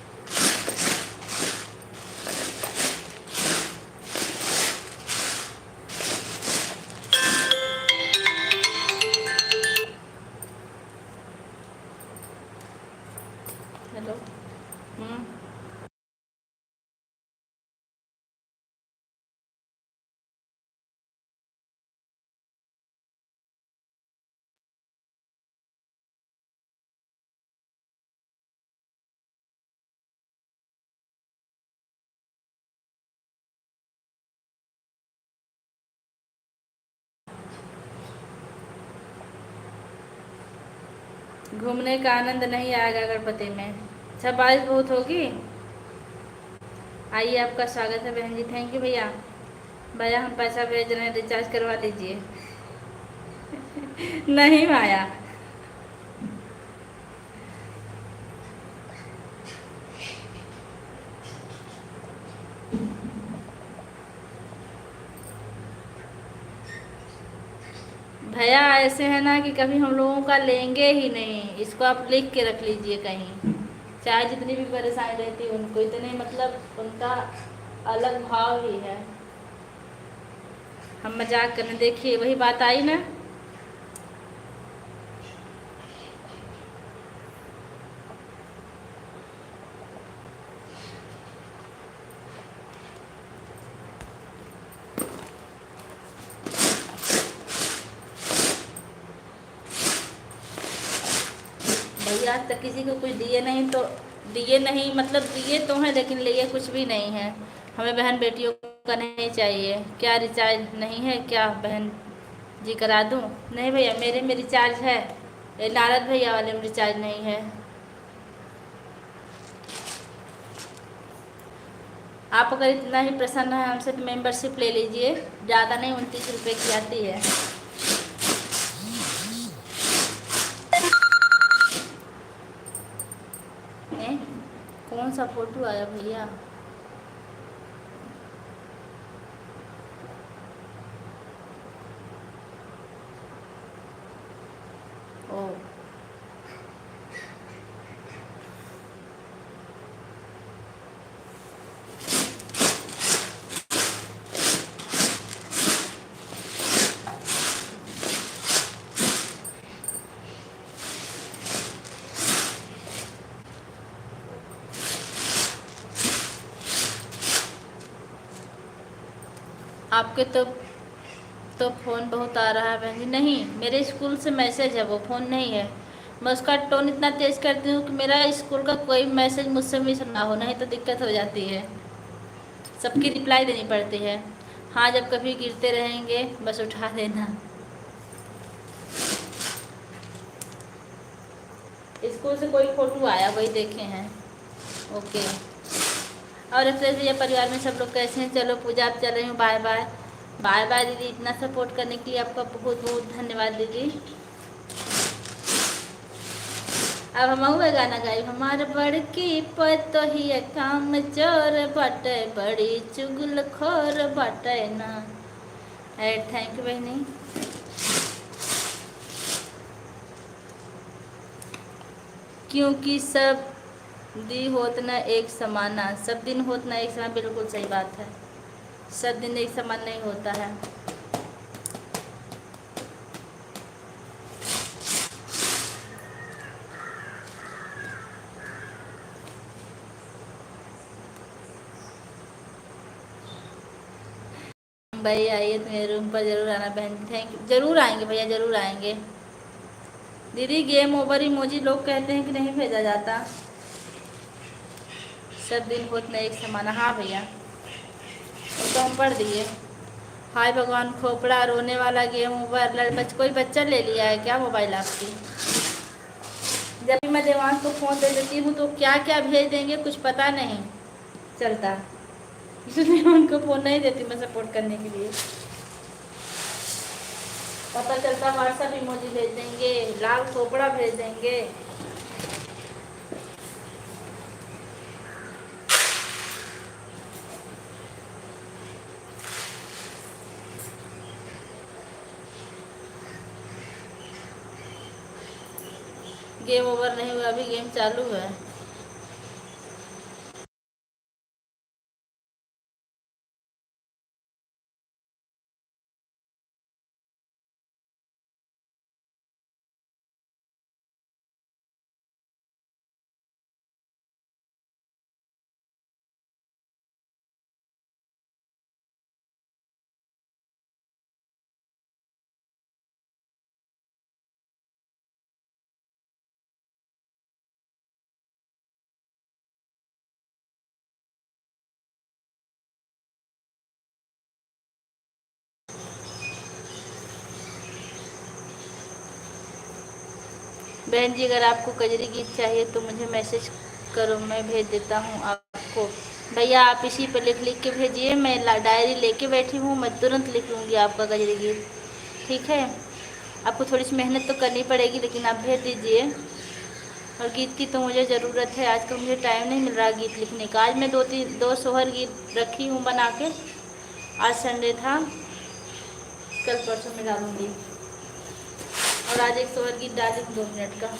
हेलो। घूमने का आनंद नहीं आएगा गणपति में। अच्छा, बारिश बहुत होगी। आइए, आपका स्वागत है बहन जी। थैंक यू भैया। भैया हम पैसा भेज रहे हैं, रिचार्ज करवा दीजिए। नहीं माया, भैया ऐसे है ना कि कभी हम लोगों का लेंगे ही नहीं। इसको आप लिख के रख लीजिए कहीं। चाहे जितनी भी परेशानी रहती है उनको, इतने मतलब उनका अलग भाव ही है। हम मजाक करने, देखिए वही बात आई ना। भैया आज तक किसी को कुछ दिए नहीं, तो दिए नहीं मतलब दिए तो हैं, लेकिन लिए कुछ भी नहीं है। हमें बहन बेटियों का नहीं चाहिए। क्या रिचार्ज नहीं है क्या बहन जी, करा दूं? नहीं भैया, मेरे में रिचार्ज है। ये नारद भैया वाले में रिचार्ज नहीं है। आप अगर इतना ही प्रसन्न है हमसे तो मेंबरशिप ले लीजिए। ज़्यादा नहीं, 29 रुपये की आती है। ए? कौन सा फोटो आया भैया? ओ, आपके तो फ़ोन बहुत आ रहा है बहन जी। नहीं, मेरे स्कूल से मैसेज है, वो फ़ोन नहीं है। मैं उसका टोन इतना तेज़ करती हूँ कि मेरा स्कूल का कोई मैसेज मुझसे मिस ना हो, नहीं तो दिक्कत हो जाती है। सबकी रिप्लाई देनी पड़ती है। हाँ, जब कभी गिरते रहेंगे बस उठा देना। स्कूल से कोई फ़ोटो आया, वही देखे हैं। ओके। और अक्षय भैया परिवार में सब लोग कैसे हैं? चलो पूजा आप चल रही हूँ। Bye bye. बाय बाय दीदी। इतना सपोर्ट करने के लिए आपका बहुत बहुत धन्यवाद दीदी। अब हम हुए गाना गाई। हमारे बड़की पतोही काम चोर बटे, बड़ी चुगल खोर बटे ना। थैंक यू बहनी। क्योंकि सब दी होत न एक समाना, सब दिन होत न एक समान। बिल्कुल सही बात है, सब दिन एक समान नहीं होता है। भाई आइए तो मेरे रूम पर ज़रूर आना बहन। Thank you. ज़रूर आएंगे भैया, ज़रूर आएंगे। दीदी गेम ओवर इमोजी लोग कहते हैं कि नहीं भेजा जाता। सब दिन होत न एक समाना। हाँ भैया, वो तो हम पढ़ दिए। हाय भगवान, खोपड़ा रोने वाला गेम ओवर। कोई बच्चा ले लिया है क्या मोबाइल आपकी? जब भी मैं देवांश को फ़ोन दे देती हूँ तो क्या क्या भेज देंगे कुछ पता नहीं चलता, इसलिए उनको फ़ोन नहीं देती मैं सपोर्ट करने के लिए। पता चलता व्हाट्सएप इमोजी भेज देंगे, लाल खोपड़ा भेज देंगे। गेम ओवर नहीं हुआ, अभी गेम चालू है। बहन जी, अगर आपको कजरी गीत चाहिए तो मुझे मैसेज करो, मैं भेज देता हूँ आपको। भैया आप इसी पर लिख के भेजिए, मैं डायरी लेके बैठी हूँ, मैं तुरंत लिख लूँगी आपका कजरी गीत, ठीक है। आपको थोड़ी सी मेहनत तो करनी पड़ेगी, लेकिन आप भेज दीजिए। और गीत की तो मुझे ज़रूरत है, आजकल मुझे टाइम नहीं मिल रहा गीत लिखने का। आज मैं दो सोहर गीत रखी हूँ बना के, आज संडे था, कल परसों में डालूँगी। और आज एक सोहर गीत डाली 2 मिनट का।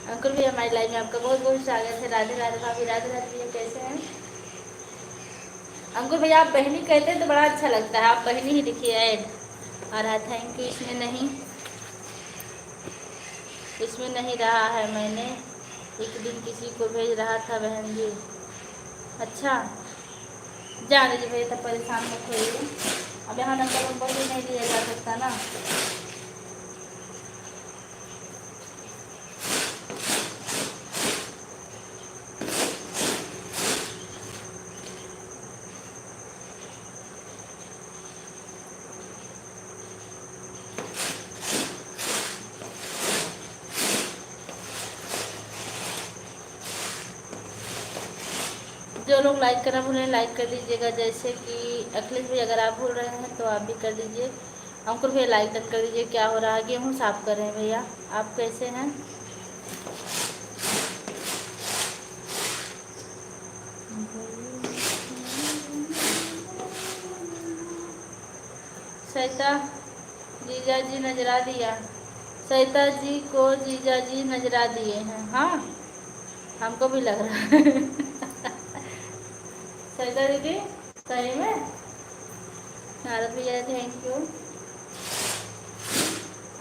अंकुर भी हमारी लाइफ में आपका बहुत बहुत स्वागत है। राधे राधे भाभी, राधे राधे भैया, कैसे हैं अंकुर भैया? आप बहनी कहते हैं तो बड़ा अच्छा लगता है, आप बहनी ही लिखिए ऐड आ रहा। Thank you. इसमें नहीं रहा है, मैंने एक दिन किसी को भेज रहा था बहन जी। अच्छा जाने दीजिए भैया, तब परेशान मत होइए। अब यहाँ नंबर वंबर भी नहीं दिया जा सकता ना। जो लोग लाइक करना भूलें लाइक कर दीजिएगा, जैसे कि अखिलेश भाई अगर आप भूल रहे हैं तो आप भी कर दीजिए। अंकुर भैया लाइक तक कर दीजिए। क्या हो रहा है? गेहूँ साफ कर रहे हैं भैया। आप कैसे हैं? सरिता जीजा जी नजरा दिया, सरिता जी को जीजा जी नजरा दिए हैं। हाँ हमको भी लग रहा है सरिता दीदी सही में। नारद भैया थैंक यू,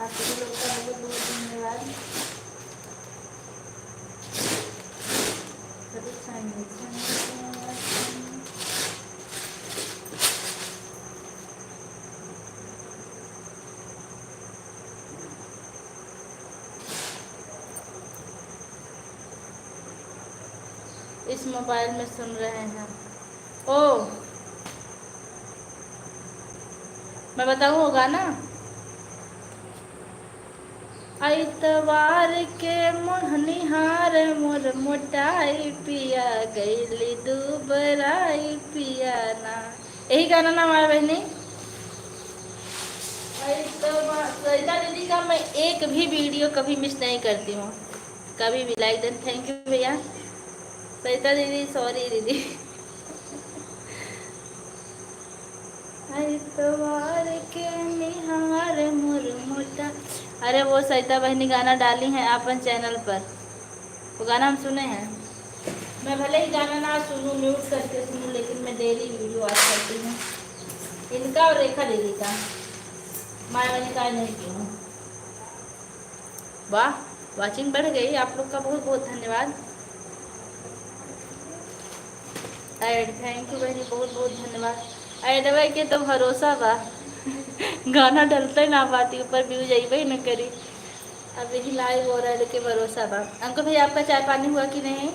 आप सभी लोग का बहुत बहुत धन्यवाद। इस मोबाइल में सुन रहे हैं। ओ मैं बताऊँ होगा ना। आइतवार के मोहनिहार मोर मोटाई पिया गईली दुबराई पिया ना। यही गाना ना हमारा बहनी। सरिता दीदी का मैं एक भी वीडियो कभी मिस नहीं करती हूँ, कभी भी। लाइक देन थैंक यू भैया। सरिता दीदी सॉरी दीदी आइतवार के निहार मोर मोटा। अरे वो सरिता बहनी गाना डाली हैं अपन चैनल पर, वो गाना हम सुने हैं। मैं भले ही गाना ना सुनूं, म्यूट करके सुनूं, लेकिन मैं डेली वीडियो आज करती हूँ। इनका और रेखा दीदी का, मायावती का नहीं की हूँ। वाह वाचिंग बढ़ गई, आप लोग का बहुत बहुत धन्यवाद। ऐड थैंक यू बहनी, बहुत बहुत धन्यवाद। ऐडवा के तो भरोसा बा गाना डलते ना बाती ऊपर व्यूज अबे न करी। अब यही लाइव हो रहा है के भरोसा बा। अंकुर भैया आपका चाय पानी हुआ कि नहीं?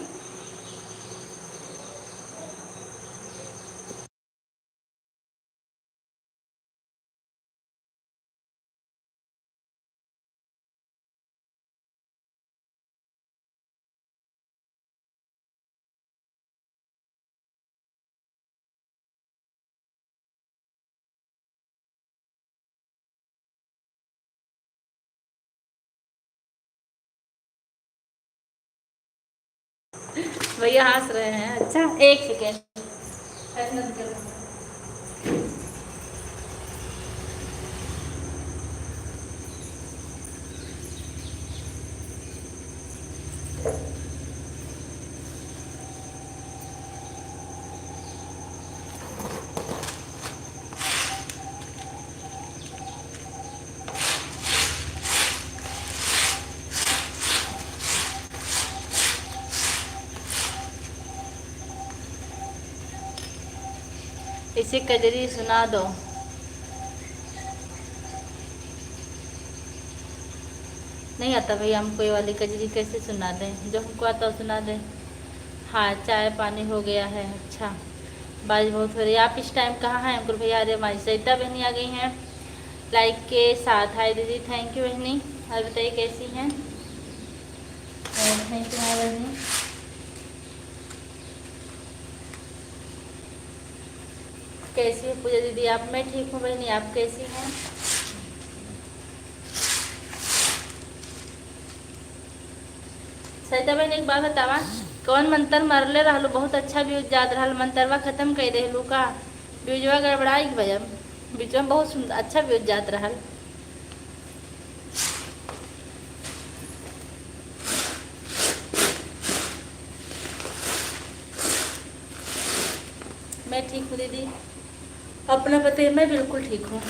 भैया हंस रहे हैं। अच्छा एक सेकेंड। इसे कजरी सुना दो। नहीं आता भैया हमको ये वाली कजरी, कैसे सुना दें? जो हमको आता है सुना दें। हाँ, चाय पानी हो गया है। अच्छा, बारिश बहुत हो रही है। आप इस टाइम कहाँ हैं अंकुर भैया? अरे हमारी सरिता बहनी आ गई हैं लाइक के साथ। हाय दीदी, थैंक यू बहनी। और बताइए कैसी हैं? थैंक यू हाय बहनी। कैसी हो पूजा दीदी आप? मैं ठीक हूँ बहनी, आप कैसी हैं? सरिता बहन एक बात बतावा, कौन मंत्र मरले रहलू? बहुत अच्छा व्यूज जात रहल, मंत्रवा खत्म कर देलू का? व्यूजवा गड़बड़ाई भैया, बीच में बहुत सुंदर अच्छा व्यूज जात रहल। मैं ठीक हूँ दीदी, अपना बताइए। मैं बिल्कुल ठीक हूँ।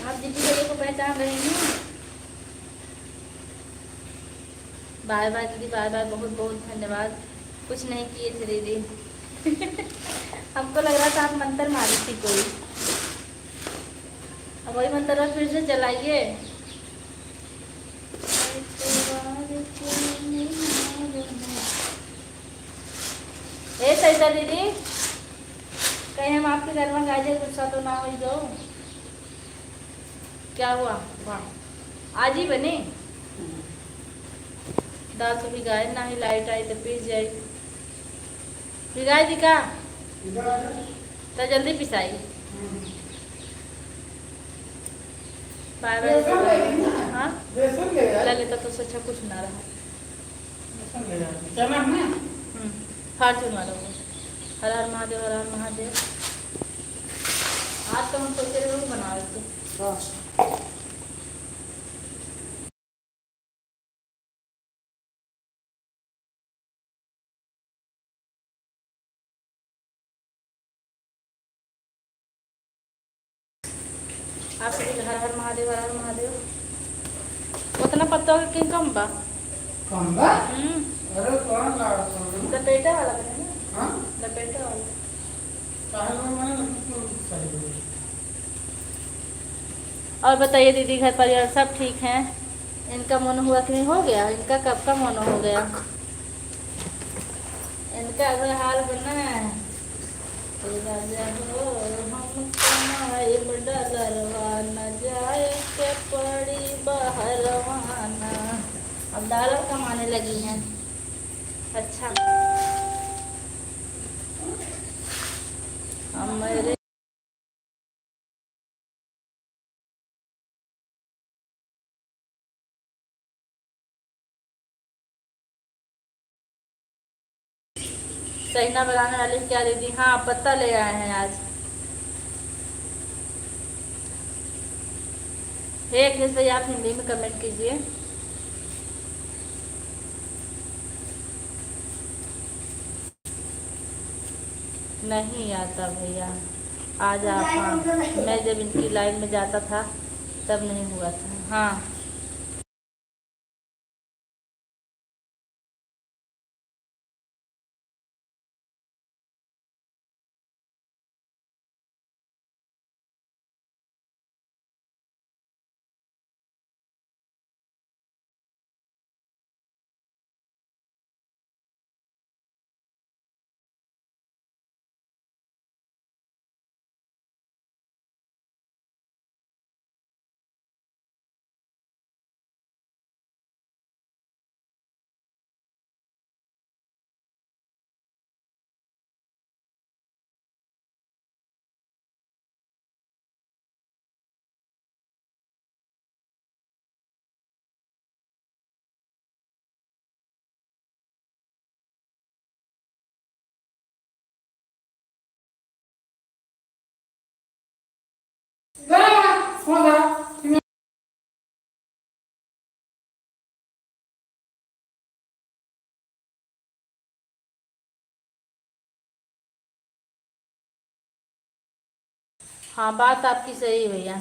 आप दीदी भैया को पहचान रहे हैं? बाय बाय दीदी, बाय बाय, बहुत बहुत धन्यवाद। कुछ नहीं किए थे दीदी। हमको लग रहा था आप मंत्र मारी थी कोई। अब वही मंत्र फिर से चलाइए। ए सरिता दीदी, कहीं हम आपके घर में गाजर गुस्सा तो ना हो जाओ? क्या हुआ? वाह, आज ही बने दाल तो भिगाए ना ही, लाइट आई तो पीस जाए। भिगाए दी का तो जल्दी पिसाई। Bye bye. हाँ ले लेता तो अच्छा कुछ ना रहा। फार्चून वाला वो। हर हर महादेव, हर हर महादेव। आज तो हम सोचे रहे वो बना रहे थे। आप सभी हर हर महादेव, हर हर महादेव। उतना पत्ता होगा कि कम बा? कौन बा? अरे कौन ला रहा है? लपेटा वाला बने ना? हाँ? लपेटा वाला। चाहे वो मैंने तो सही बोली। और बताइए दीदी, घर परिवार सब ठीक हैं? इनका मन हुआ कि नहीं हो गया? इनका कब का मन हो गया? इनका अगर हाल बना है राजा हो हम कमाइब डलरवा न जाए के पड़ी बहरवाना। अब डॉलर कमाने लगी हैं। अच्छा, हमारे सहीना बनाने वाले क्या दीदी? हाँ, पत्ता ले आए हैं आज। हे अखिलेश भैया, आप हिंदी में कमेंट कीजिए। नहीं आता भैया, आज आप। हाँ, मैं जब इनकी लाइन में जाता था तब नहीं हुआ था। हाँ, कौन ला? हाँ, बात आपकी सही है भैया।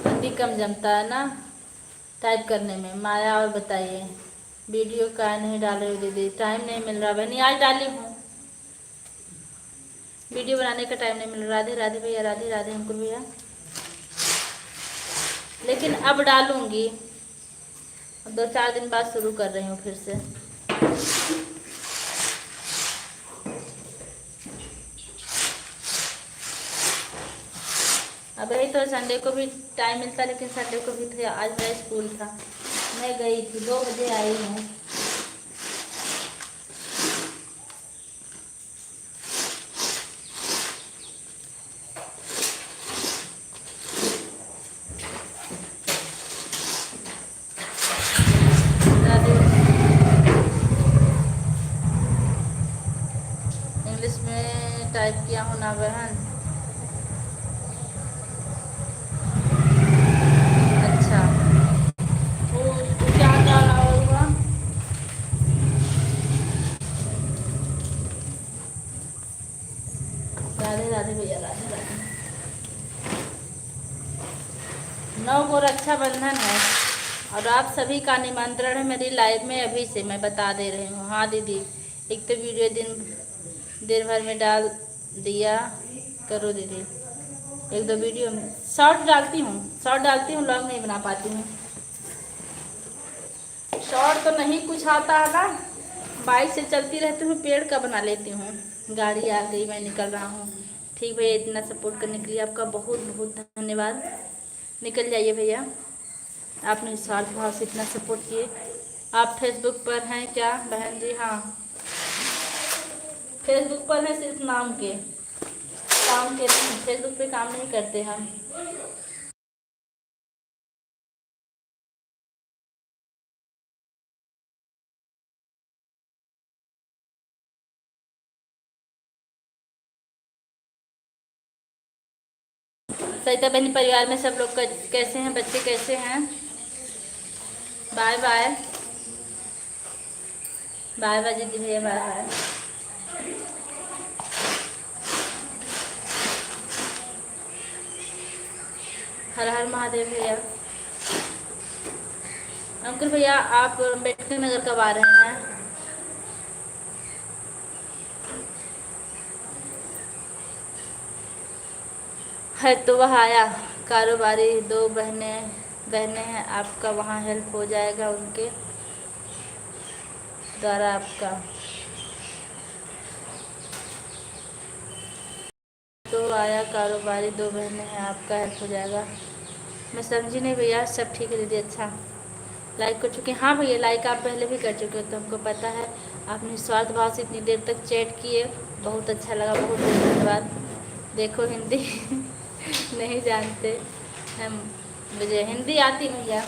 हिंदी कम जमता है ना टाइप करने में। माया, और बताइए वीडियो का नहीं डाले हो दीदी? टाइम नहीं मिल रहा बहनी, आज डाली हूँ। वीडियो बनाने का टाइम नहीं मिल रहा। राधे राधे भैया, राधे राधे अंकुर भैया। लेकिन अब डालूंगी, 2-4 दिन बाद शुरू कर रही हूँ फिर से। अब यही तो संडे को भी टाइम मिलता, लेकिन संडे को भी था, आज मेरा स्कूल था, मैं गई थी, 2 बजे आई हूँ। इंग्लिश में टाइप किया हूँ ना बहन। अच्छा, वो उसको क्या डाला होगा? राधे राधे भैया, राधे राधे। 9 को रक्षाबंधन है और आप सभी का निमंत्रण है मेरी लाइव में, अभी से मैं बता दे रही हूँ। हाँ दीदी, एक तो वीडियो दिन भर में डाल दिया करो दीदी, 1-2 वीडियो में शॉर्ट डालती हूँ, लॉन्ग नहीं बना पाती हूँ। शॉर्ट तो नहीं कुछ आता है ना, बाइक से चलती रहती हूँ, पेड़ का बना लेती हूँ। गाड़ी आ गई, मैं निकल रहा हूँ। ठीक भैया, इतना सपोर्ट करने के लिए आपका बहुत बहुत धन्यवाद। निकल जाइए भैया, आपने निस्वार्थ भाव से इतना सपोर्ट किए। आप फेसबुक पर हैं क्या बहन जी? हाँ, फेसबुक पर है, सिर्फ नाम के, काम के नहीं, फेसबुक पे काम नहीं करते हम। सरिता बहनी, परिवार में सब लोग कैसे हैं? बच्चे कैसे हैं? बाय बाय, बाय बाय दीदी भैया, बाय बाय। हर हर महादेव भैया। अंकुर भैया, आप अम्बेडकर नगर कब आ रहे हैं? है तो वह आया, कारोबारी 2 बहनें हैं, आपका वहाँ हेल्प हो जाएगा उनके द्वारा। आपका तो आया, कारोबारी 2 बहनें हैं, आपका हेल्प हो जाएगा। मैं समझी नहीं भैया, सब ठीक है दीदी। अच्छा, लाइक कर चुके हैं? हाँ भैया, लाइक आप पहले भी कर चुके हो तो हमको पता है। आपने निस्वार्थ भाव से इतनी देर तक चैट किए, बहुत अच्छा लगा, बहुत बहुत धन्यवाद। देखो हिंदी नहीं जानते हम, मुझे हिंदी आती भैया,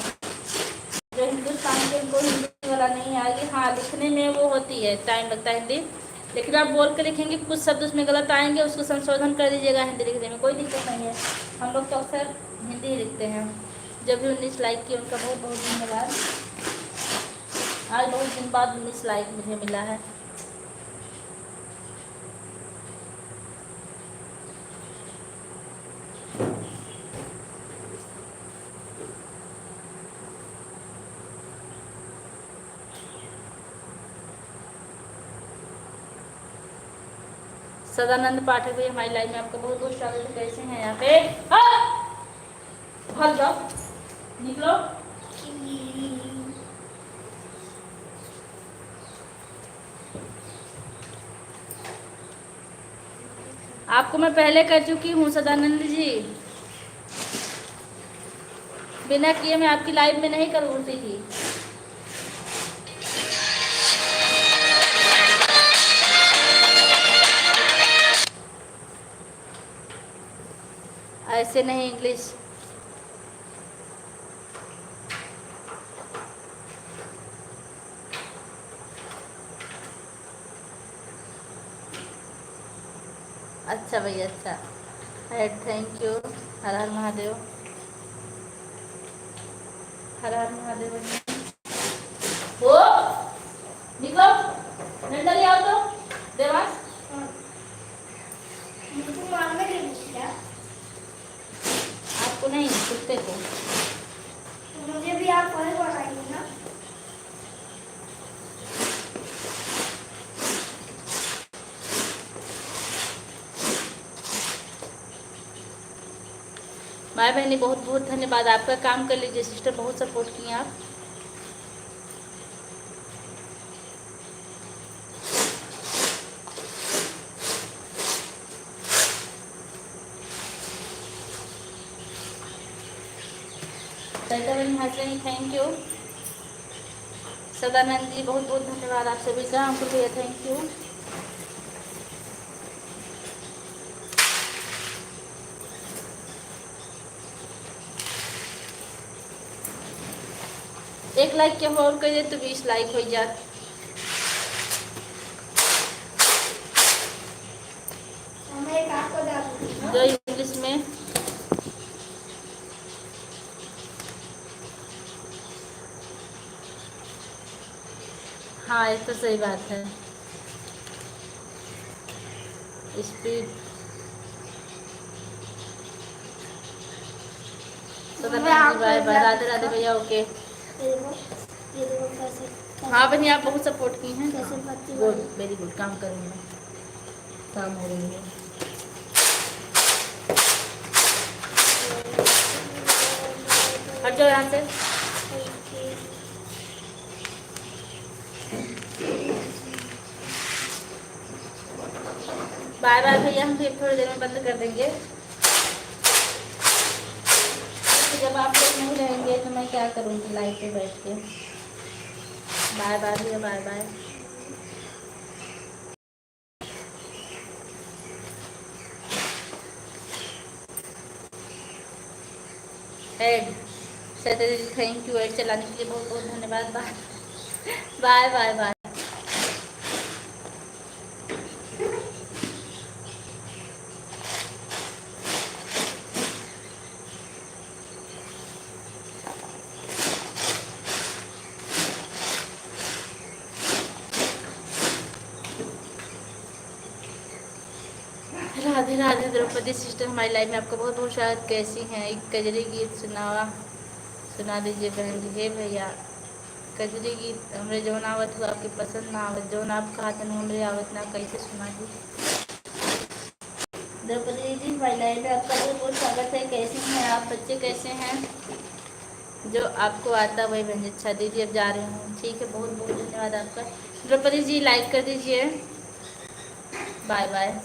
जो हिंदुस्तान के उनको हिंदी वाला नहीं आएगी। हाँ, लिखने में वो होती है, टाइम लगता है हिंदी, लेकिन आप बोल के लिखेंगे, कुछ शब्द उसमें गलत आएंगे, उसको संशोधन कर दीजिएगा हिंदी लिखने में, कोई दिक्कत नहीं है। हम लोग तो अक्सर हिंदी ही लिखते हैं। जब भी 19 लाइक किए उनका बहुत बहुत धन्यवाद। आज बहुत दिन बाद 19 लाइक मुझे मिला है। सदानंद पाठक भी हमारी लाइफ में, आपका बहुत बहुत स्वागत है। कैसे हैं यहाँ पे? भाग जाओ, निकलो। आपको मैं पहले कर चुकी हूँ सदानंद जी, बिना किए मैं आपकी लाइव में नहीं करती थी। ऐसे नहीं इंग्लिश। अच्छा भैया, अच्छा, थैंक यू। हर हर महादेव, हर हर महादेव। वो निकलो, डंडा ले आओ तो देवास। मुझको मारने के लिए क्या? आपको नहीं, कुत्ते को। मुझे भी आप वही बनाएंगे ना? भाई बहनी बहुत बहुत धन्यवाद, आपका काम कर लीजिए सिस्टर, बहुत सपोर्ट किए आप। सरिता बहन हंसनी थैंक यू। सदानंद जी बहुत बहुत धन्यवाद आप सभी का, हमको भैया थैंक यू। एक लाइक के और करिए तो 20 लाइक हो जात। हमें एक आपको डाल दूँगी। जो इंग्लिश में हाँ ये तो सही बात है। Speed Sadanand ji bye bye, Radhe Radhe भैया ओके। ये देखो कैसे हाँ बहनी आप बहुत सपोर्ट की हैं, कैसे बत्ती गुड वाली। वेरी गुड, काम करूँगा, काम हो रही है। हट जाओ यहाँ से। बाय बाय भैया, हम फिर थोड़ी देर में बंद कर देंगे। तो जब आप लोग नहीं रहेंगे तो मैं क्या करूँगी लाइव पे बैठ के। बाय बाय भैया, बाय बाय। हेड सैटरडे थैंक यू, ऐड चलाने के लिए बहुत बहुत धन्यवाद। Bye bye bye bye. Radhe Radhe Draupadi sister, हमारी लाइफ में आपका बहुत बहुत स्वागत। कैसी हैं? एक कजरी गीत सुना दीजिए बहन जी। हे भैया कजरी गीत हमरे जौन आवत हो आपके पसंद ना आवत, जौन आप कहते हैं हमरे आवत ना, कैसे सुना दी। द्रौपदी जी हमारी लाइफ में आपका बहुत बहुत स्वागत है। कैसी हैं आप? बच्चे कैसे हैं? जो आपको आता वही बहन जी। अच्छा दीदी अब जा रही हूँ, ठीक है, बहुत बहुत धन्यवाद आपका। द्रौपदी जी लाइक कर दीजिए, बाय बाय।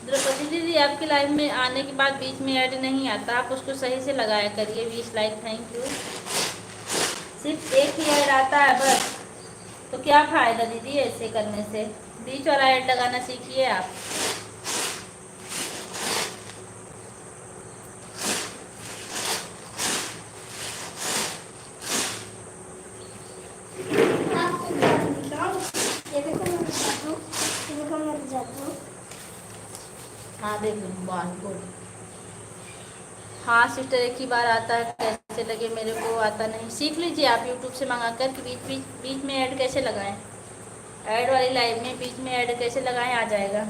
द्रौपदी दीदी आपकी लाइव में आने के बाद बीच में ऐड नहीं आता, आप उसको सही से लगाया करिए। 20 लाइक थैंक यू। सिर्फ एक ही ऐड आता है बस, तो क्या फ़ायदा दीदी ऐसे करने से। बीच वाला ऐड लगाना सीखिए आप। आपको डाल दिखाऊं? ये देखो मेरे जादू, ये देखो मेरे जादू। हाँ देख लूँ, बहुत गुड। हाँ सिस्टर एक ही बार आता है, कैसे लगे? मेरे को आता नहीं। सीख लीजिए आप यूट्यूब से मंगा कर कि बीच में ऐड कैसे लगाएं। ऐड वाली लाइव में बीच में ऐड कैसे लगाएं आ जाएगा।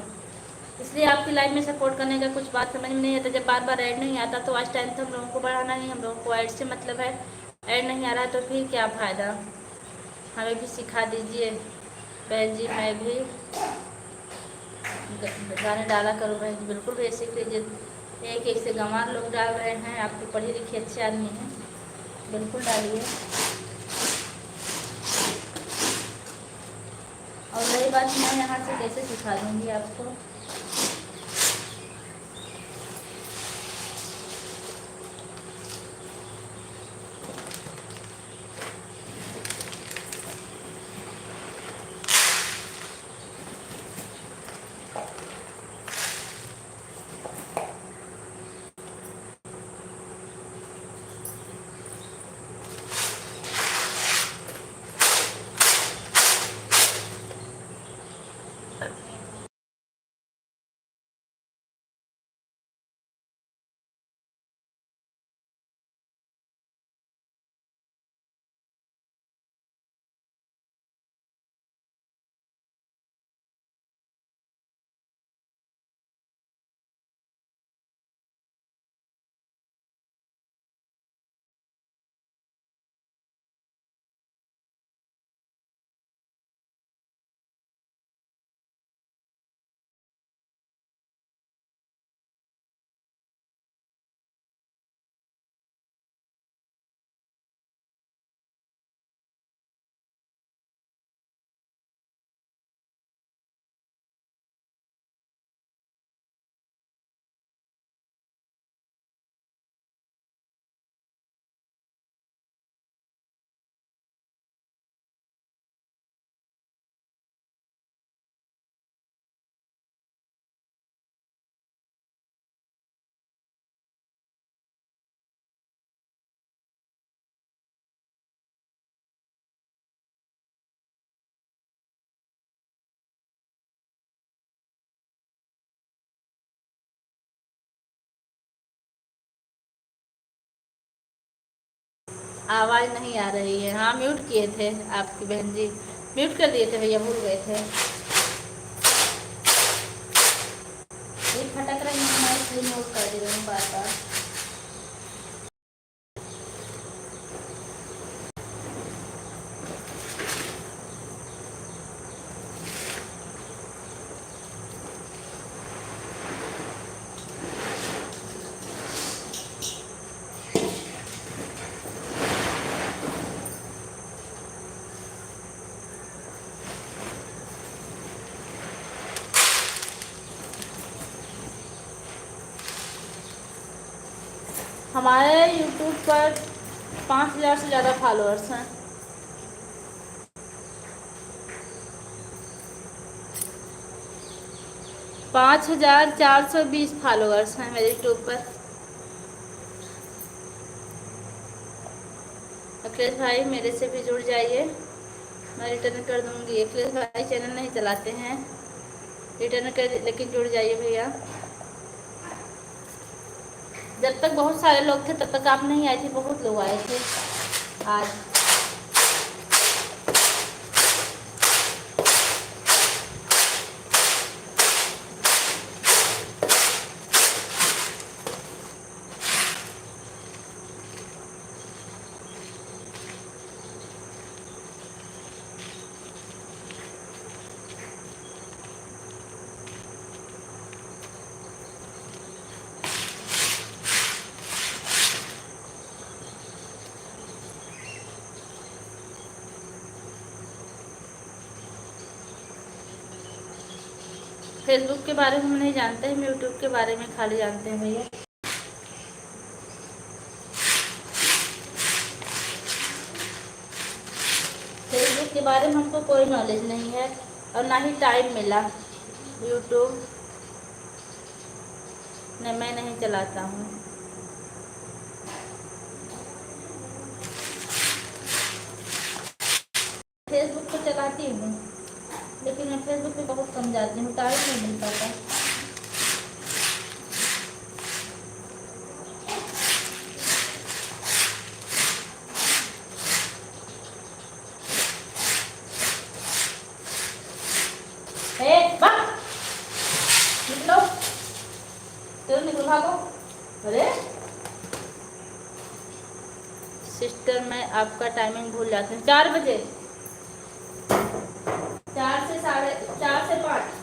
इसलिए आपकी लाइव में सपोर्ट करने का कुछ बात समझ में नहीं आता। जब बार बार ऐड नहीं आता तो आज टाइम तो हम लोगों को बढ़ाना नहीं, हम लोगों को ऐड से मतलब है। ऐड नहीं आ रहा तो फिर क्या फ़ायदा। हमें भी सिखा दीजिए बहन जी, मैं भी गाने डाला करूँ बहन जी। बिल्कुल भी सीख लीजिए, एक एक से गंवार लोग डाल रहे हैं, आप तो पढ़े लिखे अच्छे आदमी हैं, बिल्कुल डालिए। और रही बात, मैं यहाँ से कैसे सिखा दूँगी आपको। आवाज़ नहीं आ रही है। हाँ म्यूट किए थे आपकी बहन जी, म्यूट कर दिए थे भैया, भूल गए थे। ये फटक रही है, मैं इसलिए म्यूट कर दे रही हूँ बार बार। हमारे YouTube पर 5,000 से ज़्यादा फॉलोअर्स हैं। पाँच 5,420 फॉलोअर्स हैं मेरे यूट्यूब पर। अखिलेश भाई मेरे से भी जुड़ जाइए, मैं रिटर्न कर दूंगी। अखिलेश भाई चैनल नहीं चलाते हैं, रिटर्न कर, लेकिन जुड़ जाइए भैया। जब तक बहुत सारे लोग थे तब तक आप नहीं आए थे, बहुत लोग आए थे आज। फेसबुक के बारे में हम नहीं जानते हैं, हम यूट्यूब के बारे में खाली जानते हैं भैया। फेसबुक के बारे में हमको कोई नॉलेज नहीं है और ना ही टाइम मिला। यूट्यूब नहीं, मैं नहीं चलाता हूँ। फेसबुक तो चलाती हूँ, लेकिन मैं फेसबुक पे बहुत कम जाती हूँ, टाइम नहीं मिल पाता। निकलो, चलो निकलो, भागो। अरे सिस्टर, मैं आपका टाइमिंग भूल जाती हूँ। 4 बजे, 4 से 4:30 से 5।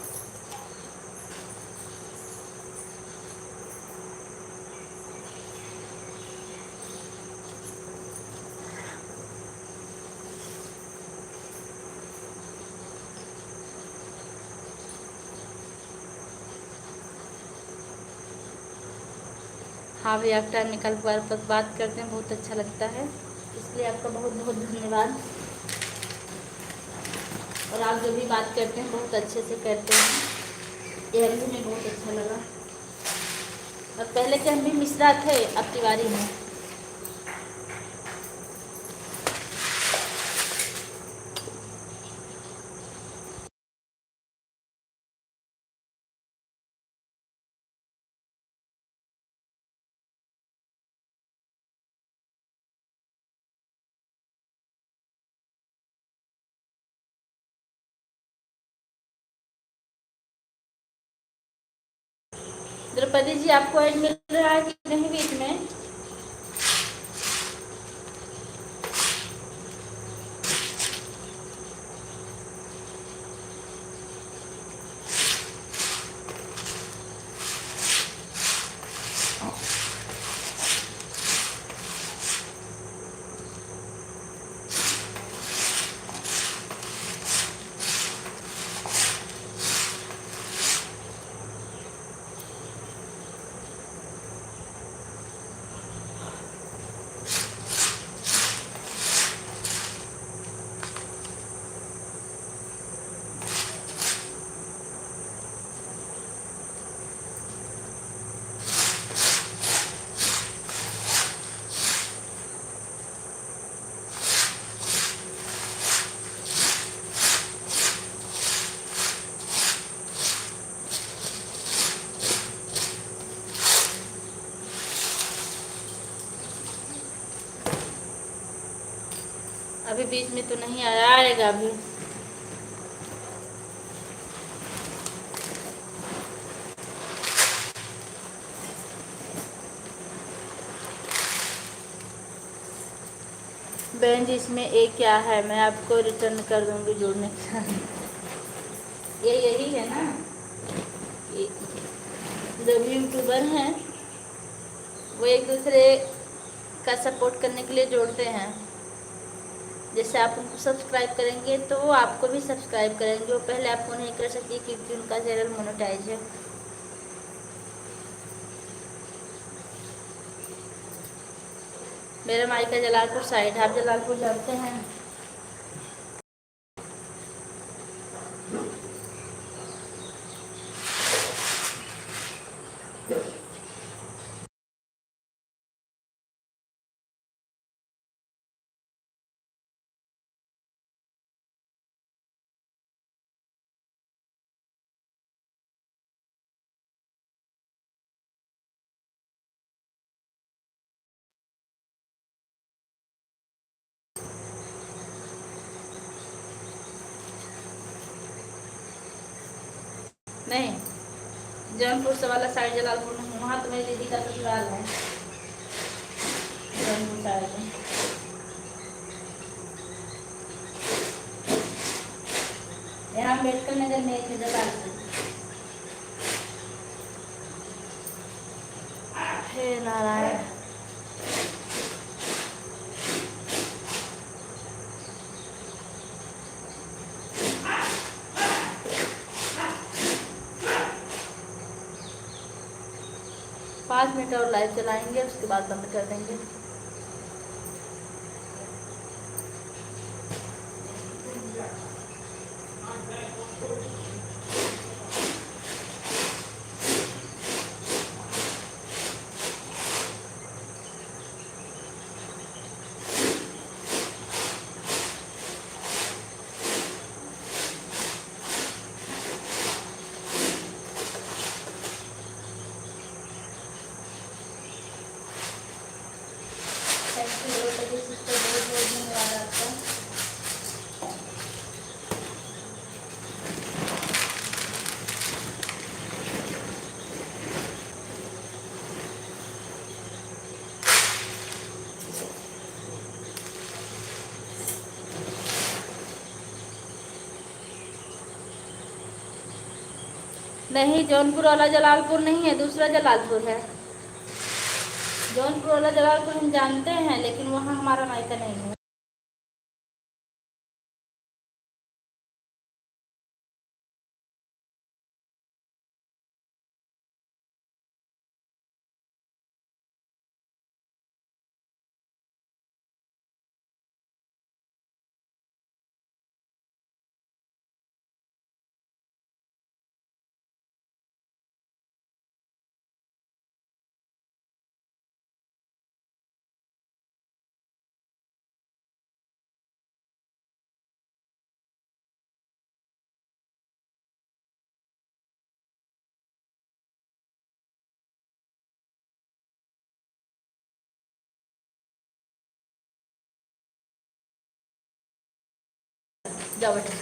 हाँ भैया, आप टाइम निकाल कर बात करते हैं, बहुत अच्छा लगता है, इसलिए आपका बहुत बहुत धन्यवाद। और आप जो भी बात करते हैं बहुत अच्छे से करते हैं, यह भी हमें बहुत अच्छा लगा। और पहले के हम भी मिश्रा थे, अब तिवारी में। द्रौपदी जी, आपको ऐड मिल रहा है कि नहीं बीच में? बीच में तो नहीं आया, आएगा अभी। बहन जी इसमें एक क्या है, मैं आपको रिटर्न कर दूंगी जोड़ने के साथ। ये यही है ना, जब यूट्यूबर हैं वो एक दूसरे का सपोर्ट करने के लिए जोड़ते हैं। जैसे आप उनको सब्सक्राइब करेंगे तो वो आपको भी सब्सक्राइब करेंगे, वो पहले आपको नहीं कर सकती क्योंकि उनका चैनल मोनेटाइज है। मेरा मायका जलालपुर साइड है, आप जलालपुर जानते हैं? नहीं, जौनपुर से वाला साइड जलालपुर नहीं, वहाँ तो मेरी दीदी का ससुराल है जौनपुर साइड में। यहाँ अम्बेडकर नगर में एक है जलालपुर। हे नारायण। पाँच मिनट और लाइव चलाएंगे, उसके बाद बंद कर देंगे। सिस्टर बहुत बहुत धन्यवाद आपका। नहीं, जौनपुर वाला जलालपुर नहीं है, दूसरा जलालपुर है। जौनपुर वाला जलालपुर हम जानते हैं, लेकिन वहाँ हमारा मायका नहीं है। जाओ बेटा।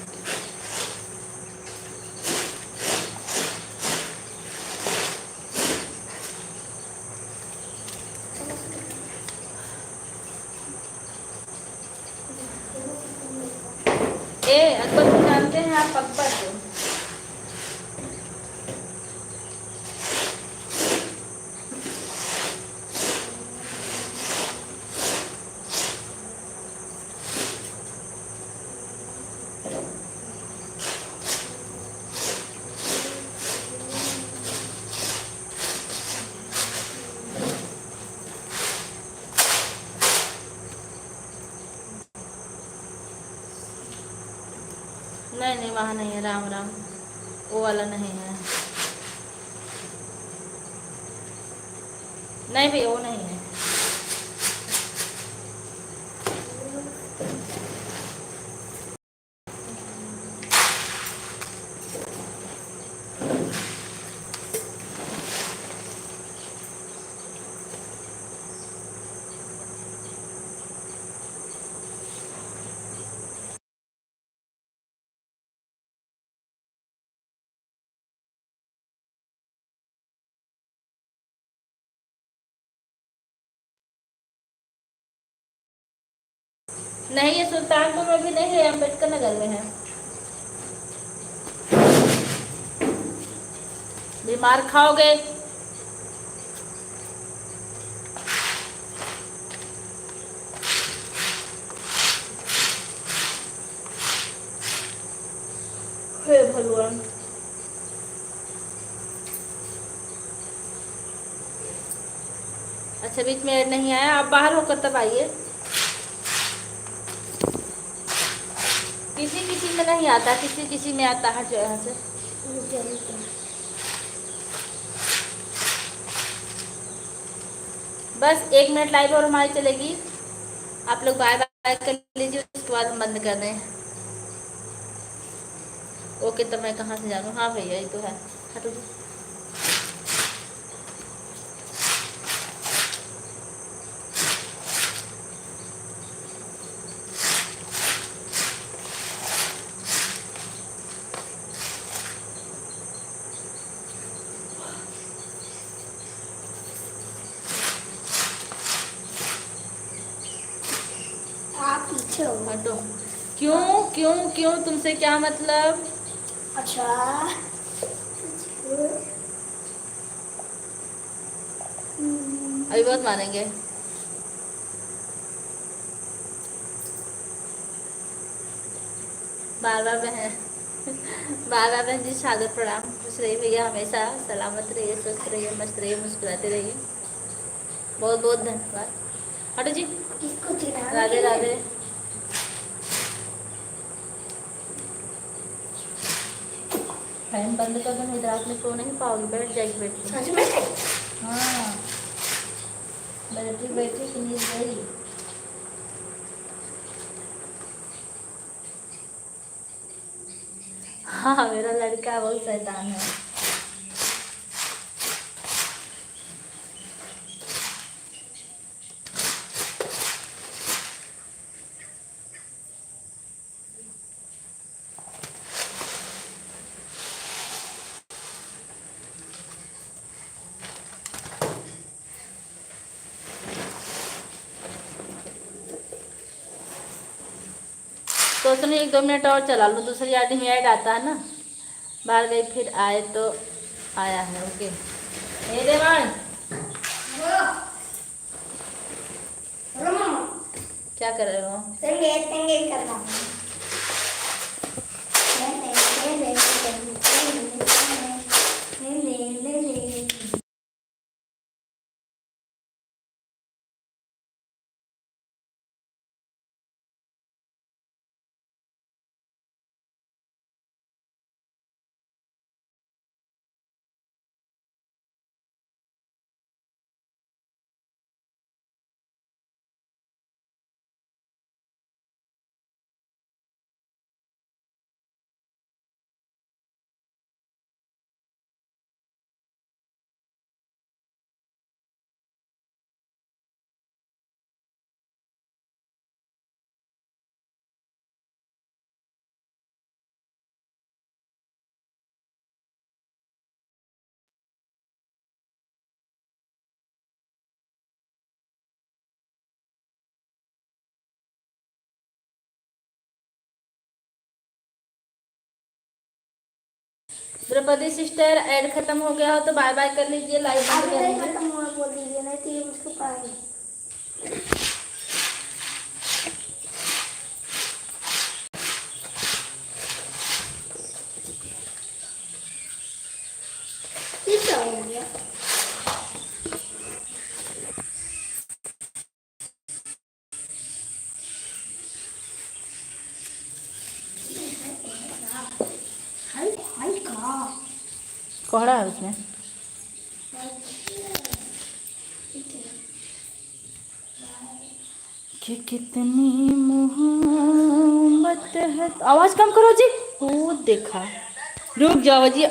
अकबर को जानते हैं आप? अकबर को नहीं नहीं, वहाँ नहीं है। राम राम, वो वाला नहीं है। नहीं भैया, वो नहीं है। नहीं, ये सुल्तानपुर में भी नहीं है, अम्बेडकर नगर में है। बीमार खाओगे। हे भगवान। अच्छा, बीच में ऐड नहीं आया, आप बाहर होकर तब आइए। किसी किसी में नहीं आता, किसी किसी में आता है जो यहाँ से। बस 1 मिनट लाइव और हमारी चलेगी। आप लोग बाय बाय कर लीजिए, उसके बाद हम बंद कर दें। ओके, तो मैं कहाँ से जानूँ। हाँ भैया, ये तो है। हटो जी। आप पीछे हो। हटो। क्यों क्यों क्यों, तुमसे क्या मतलब। अच्छा, अभी बहुत मानेंगे। बार बार बहन जी सागर प्रणाम। खुश रहिए भैया, हमेशा सलामत रहिए, स्वस्थ रहिए, मस्त रहिए, मुस्कुराते रहिए। बहुत बहुत धन्यवाद। हटो जी। इसको चिढ़ाने के राधे लिए। राधे। फैन बंद कर दो, नहीं तो रात में सो नहीं पाओगे, बैठ जाएगी बैटरी। सच में? हाँ, बैटरी बैटरी की नींद गई। हाँ, मेरा लड़का बहुत शैतान है। तो सुनिए, 1-2 मिनट और चला लो, दूसरी आदमी में ऐड आता है ना। बाहर गई फिर आए तो आया है। ओके। ए देवान, क्या कर रहे हो। तेंगे कर रहा हूँ। द्रौपदी सिस्टर, ऐड खत्म हो गया हो तो बाय बाय कर लीजिए, लाइव बंद अभी कर नहीं लीजिए। खत्म हुआ बोल दीजिए, नहीं तो ये मुझको पाएंगे। ये क्या हो गया? कोहड़ा है उसमें। कि कितनी मोहब्बत है। आवाज कम करो जी। वो देखा, रुक जाओ जी।